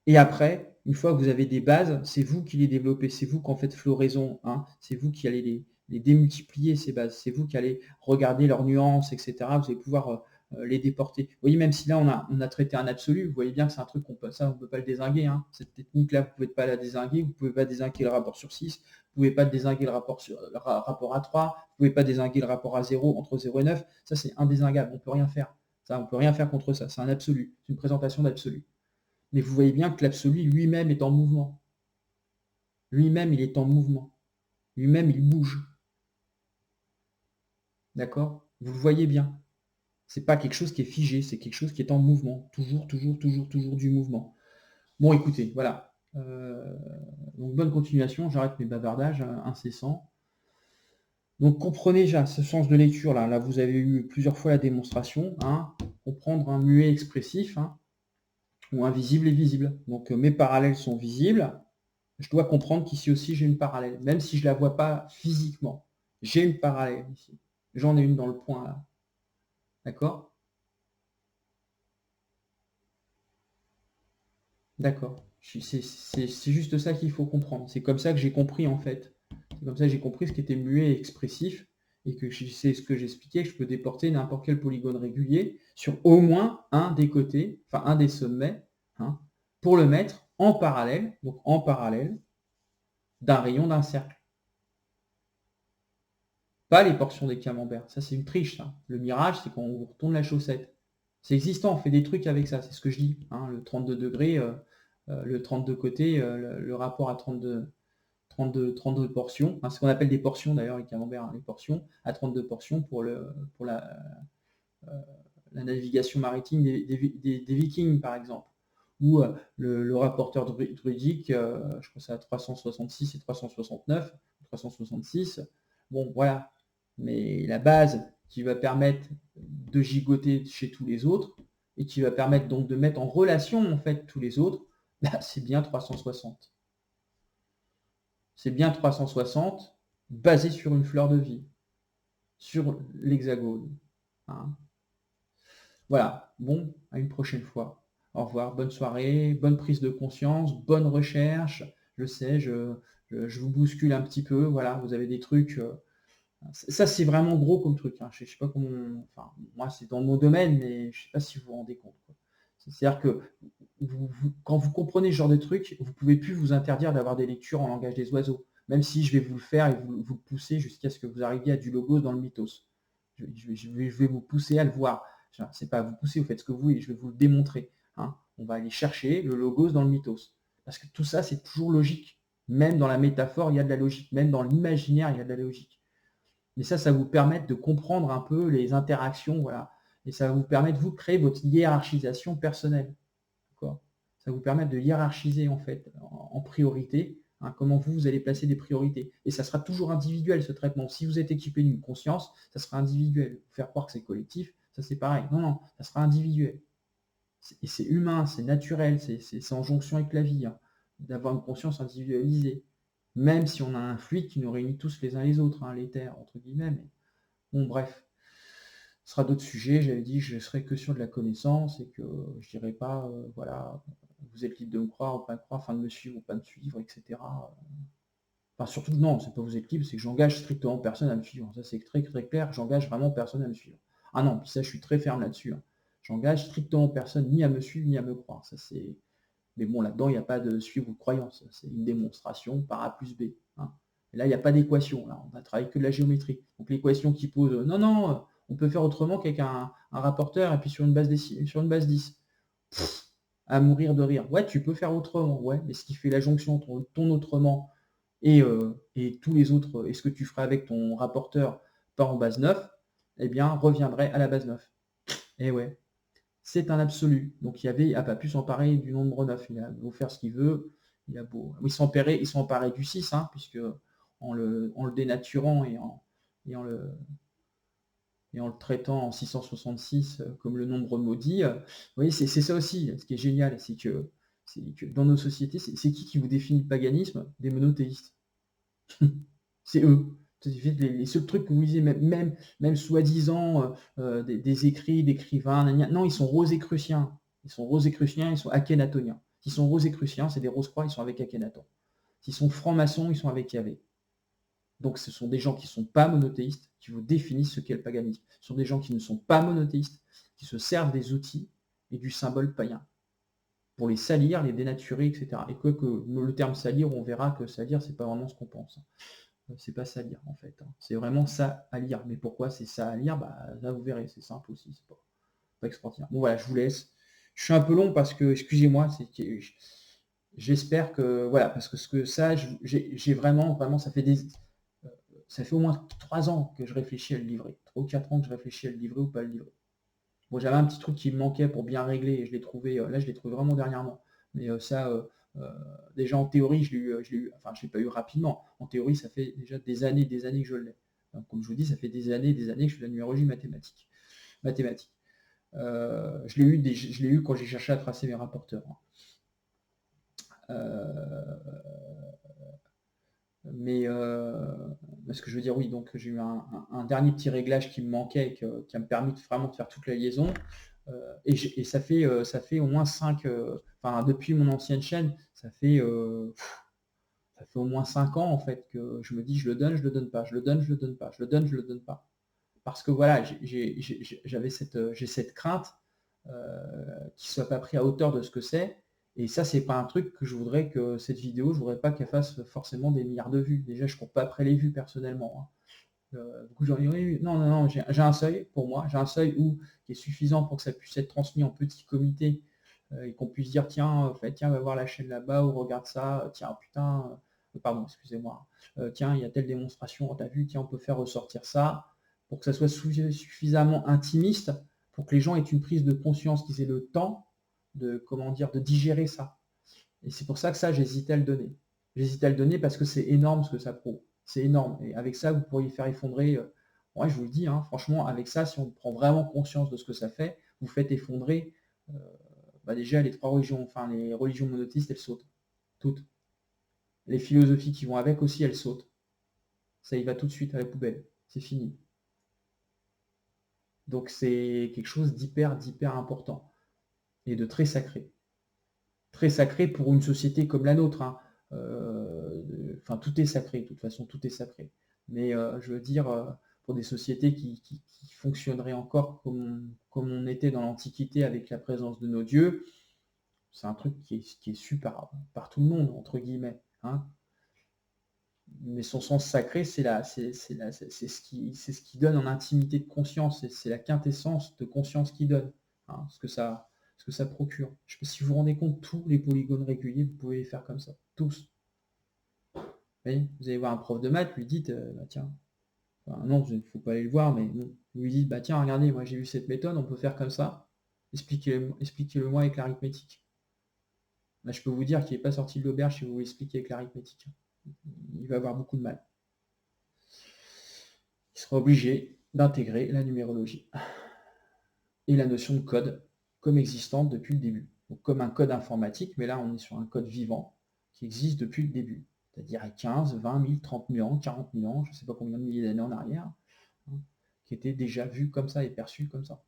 Et après, une fois que vous avez des bases, c'est vous qui les développez. C'est vous qui en faites floraison. Hein. C'est vous qui allez les démultiplier, ces bases. C'est vous qui allez regarder leurs nuances, etc. Vous allez pouvoir les déporter. Vous voyez, même si là, on a traité un absolu, vous voyez bien que c'est un truc on ne peut pas le dézinguer. Hein. Cette technique-là, vous ne pouvez pas la dézinguer. Vous ne pouvez pas dézinguer le rapport sur 6. Vous ne pouvez pas dézinguer le rapport à 3. Vous ne pouvez pas dézinguer le rapport à 0, entre 0 et 9. Ça, c'est indézingable. On ne peut rien faire. Ça, on ne peut rien faire contre ça. C'est un absolu. C'est une présentation d'absolu. Mais vous voyez bien que l'absolu lui-même est en mouvement. Lui-même, il est en mouvement. Lui-même, il bouge. D'accord? Vous le voyez bien. C'est pas quelque chose qui est figé, c'est quelque chose qui est en mouvement. Toujours du mouvement. Bon, écoutez, voilà. Donc, bonne continuation. J'arrête mes bavardages incessants. Donc, comprenez déjà ce sens de lecture là. Là, vous avez eu plusieurs fois la démonstration. Hein. Comprendre un muet expressif hein, ou invisible et visible. Donc, mes parallèles sont visibles. Je dois comprendre qu'ici aussi j'ai une parallèle, même si je ne la vois pas physiquement. J'ai une parallèle ici. J'en ai une dans le point là. D'accord? D'accord. C'est juste ça qu'il faut comprendre. C'est comme ça que j'ai compris en fait. C'est comme ça que j'ai compris ce qui était muet et expressif et que c'est ce que j'expliquais, que je peux déporter n'importe quel polygone régulier sur au moins un des côtés, enfin un des sommets, hein, pour le mettre en parallèle, donc en parallèle d'un rayon d'un cercle. Pas les portions des camemberts. Ça, c'est une triche, ça. Le mirage, c'est quand on vous retourne la chaussette. C'est existant, on fait des trucs avec ça, c'est ce que je dis. Hein, le 32 degrés, le 32 côtés, le rapport à 32 32 portions, hein, ce qu'on appelle des portions d'ailleurs avec Camembert, hein, les portions, à 32 portions pour la navigation maritime des Vikings, par exemple. Ou le rapporteur druidique, je crois que c'est à 366 et 369, 366. Bon, voilà. Mais la base qui va permettre de gigoter chez tous les autres et qui va permettre donc de mettre en relation en fait tous les autres, bah, c'est bien 360. C'est bien 360 basé sur une fleur de vie, sur l'hexagone. Hein. Voilà, bon, à une prochaine fois. Au revoir, bonne soirée, bonne prise de conscience, bonne recherche. Je sais, je vous bouscule un petit peu, voilà, vous avez des trucs. Ça, c'est vraiment gros comme truc. Hein. Je sais pas comment. Enfin, moi, c'est dans mon domaine, mais je sais pas si vous vous rendez compte. C'est-à-dire que quand vous comprenez ce genre de truc, vous pouvez plus vous interdire d'avoir des lectures en langage des oiseaux. Même si je vais vous le faire et vous le pousser jusqu'à ce que vous arriviez à du logos dans le mythos. Je vais vous pousser à le voir. C'est pas à vous pousser, vous faites ce que vous voulez, je vais vous le démontrer. Hein. On va aller chercher le logos dans le mythos. Parce que tout ça, c'est toujours logique. Même dans la métaphore, il y a de la logique. Même dans l'imaginaire, il y a de la logique. Mais ça va vous permettre de comprendre un peu les interactions, voilà. Et ça va vous permettre, vous, de créer votre hiérarchisation personnelle. D'accord ? Ça va vous permettre de hiérarchiser, en fait, en priorité, hein, comment vous allez placer des priorités. Et ça sera toujours individuel, ce traitement. Si vous êtes équipé d'une conscience, ça sera individuel. Vous faire croire que c'est collectif, ça c'est pareil. Non, non, ça sera individuel. Et c'est humain, c'est naturel, c'est en jonction avec la vie, hein, d'avoir une conscience individualisée. Même si on a un fluide qui nous réunit tous les uns les autres, hein, l'éther, entre guillemets. Mais bon, bref. Ce sera d'autres sujets. J'avais dit que je ne serais que sur de la connaissance et que je dirais pas, voilà, vous êtes libre de me croire ou pas me croire, enfin de me suivre ou pas me suivre, etc. Enfin, surtout, non, c'est pas vous êtes libre, c'est que j'engage strictement personne à me suivre. Ça, c'est très très clair, j'engage vraiment personne à me suivre. Ah non, puis ça, je suis très ferme là-dessus. Hein. J'engage strictement personne ni à me suivre ni à me croire. Ça, c'est. Mais bon, là-dedans, il n'y a pas de suivre ou de croyance. C'est une démonstration par A plus B. Hein. Et là, il n'y a pas d'équation. Là, on va travailler que de la géométrie. Donc l'équation qui pose, non, non, on peut faire autrement qu'avec un rapporteur et puis sur une base 10. Pff, à mourir de rire. Ouais, tu peux faire autrement, ouais, mais ce qui fait la jonction entre ton autrement et tous les autres, et ce que tu feras avec ton rapporteur pas en base 9, eh bien, reviendrait à la base 9. Et ouais, c'est un absolu. Donc il n'a pas pu s'emparer du nombre 9. Il a beau faire ce qu'il veut. Il a beau. Ils sont emparés du 6, hein, puisque en le dénaturant et en le traitant en 666 comme le nombre maudit, vous voyez, c'est ça aussi, ce qui est génial, c'est que dans nos sociétés, c'est qui vous définit le paganisme? Des monothéistes. C'est eux. Les seuls trucs que vous lisez, même soi-disant des écrits d'écrivains, non, ils sont rosécruciens. Ils sont rosécruciens, ils sont akhénatoniens. S'ils sont rosécruciens, c'est des Rose-Croix, ils sont avec Akhenaton. S'ils sont francs-maçons, ils sont avec Yahvé. Donc ce sont des gens qui ne sont pas monothéistes, qui vous définissent ce qu'est le paganisme. Ce sont des gens qui ne sont pas monothéistes, qui se servent des outils et du symbole païen pour les salir, les dénaturer, etc. Et que le terme salir, on verra que salir, c'est pas vraiment ce qu'on pense. C'est pas ça à lire en fait. Hein. C'est vraiment ça à lire. Mais pourquoi c'est ça à lire? Bah là vous verrez, c'est simple aussi, c'est pas extraordinaire. Bon voilà, je vous laisse. Je suis un peu long parce que, excusez-moi, c'est que j'espère que voilà, parce que ça, j'ai vraiment, ça fait au moins 3 ans que je réfléchis à le livrer. 3 ou 4 ans que je réfléchis à le livrer ou pas le livrer. Bon, j'avais un petit truc qui me manquait pour bien régler et je l'ai trouvé, là je l'ai trouvé vraiment dernièrement. Mais déjà en théorie, je l'ai eu, enfin je l'ai pas eu rapidement. En théorie, ça fait déjà des années que je l'ai. Donc, comme je vous dis, ça fait des années que je fais la numérologie mathématique. Je l'ai eu quand j'ai cherché à tracer mes rapporteurs. Mais ce que je veux dire, oui, donc j'ai eu un dernier petit réglage qui me manquait, qui a me permis vraiment de faire toute la liaison. Et ça fait au moins 5, enfin depuis mon ancienne chaîne, ça fait au moins 5 ans en fait que je me dis je le donne pas, je le donne pas, je le donne pas. Parce que voilà, j'ai cette crainte qu'il ne soit pas pris à hauteur de ce que c'est. Et ça, c'est pas un truc que je voudrais que cette vidéo, je voudrais pas qu'elle fasse forcément des milliards de vues. Déjà, je ne cours pas après les vues personnellement. Hein. Beaucoup de gens disent oui, non, j'ai un seuil pour moi, j'ai un seuil qui est suffisant pour que ça puisse être transmis en petit comité et qu'on puisse dire tiens, va voir la chaîne là-bas ou regarde ça, tiens putain, pardon, excusez-moi, tiens, il y a telle démonstration, tu as vu, tiens, on peut faire ressortir ça, pour que ça soit suffisamment intimiste, pour que les gens aient une prise de conscience, qu'ils aient le temps de, comment dire, de digérer ça. Et c'est pour ça que ça, j'hésitais à le donner. J'hésitais à le donner parce que c'est énorme ce que ça prouve. C'est énorme. Et avec ça, vous pourriez faire effondrer, ouais, je vous le dis, hein, franchement, avec ça, si on prend vraiment conscience de ce que ça fait, vous faites effondrer, déjà les 3 religions, enfin les religions monothéistes, elles sautent. Toutes. Les philosophies qui vont avec aussi, elles sautent. Ça y va tout de suite à la poubelle. C'est fini. Donc c'est quelque chose d'hyper important et de très sacré. Très sacré pour une société comme la nôtre, hein. Enfin, tout est sacré, de toute façon, tout est sacré. Mais je veux dire, pour des sociétés qui fonctionneraient encore comme on était dans l'Antiquité avec la présence de nos dieux, c'est un truc qui est su par tout le monde, entre guillemets, hein. Mais son sens sacré, c'est ce qui donne en intimité de conscience, c'est la quintessence de conscience qui donne, hein, ce que ça procure. Je ne sais pas si vous vous rendez compte, tous les polygones réguliers, vous pouvez les faire comme ça, tous. Vous allez voir un prof de maths, lui dites, bah tiens, enfin, non, il ne faut pas aller le voir, mais bon, vous lui dites, bah tiens, regardez, moi j'ai vu cette méthode, on peut faire comme ça, expliquez-le-moi avec l'arithmétique. Là, je peux vous dire qu'il n'est pas sorti de l'auberge si vous l'expliquez avec l'arithmétique. Il va avoir beaucoup de mal. Il sera obligé d'intégrer la numérologie et la notion de code comme existante depuis le début. Donc comme un code informatique, mais là on est sur un code vivant qui existe depuis le début, c'est-à-dire à 15, 20 000, 30 000 ans, 40 000 ans, je ne sais pas combien de milliers d'années en arrière, hein, qui était déjà vu comme ça et perçu comme ça.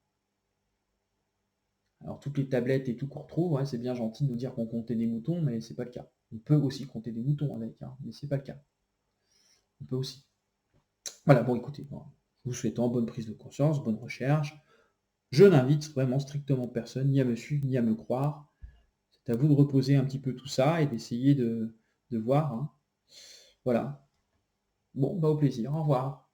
Alors toutes les tablettes et tout qu'on retrouve, ouais, c'est bien gentil de nous dire qu'on comptait des moutons, mais c'est pas le cas. On peut aussi compter des moutons avec, hein, mais c'est pas le cas. On peut aussi. Voilà, bon écoutez, bon, je vous souhaite bonne prise de conscience, bonne recherche. Je n'invite vraiment strictement personne ni à me suivre ni à me croire. C'est à vous de reposer un petit peu tout ça et d'essayer de voir, hein. Voilà. Bon, bah au plaisir, au revoir.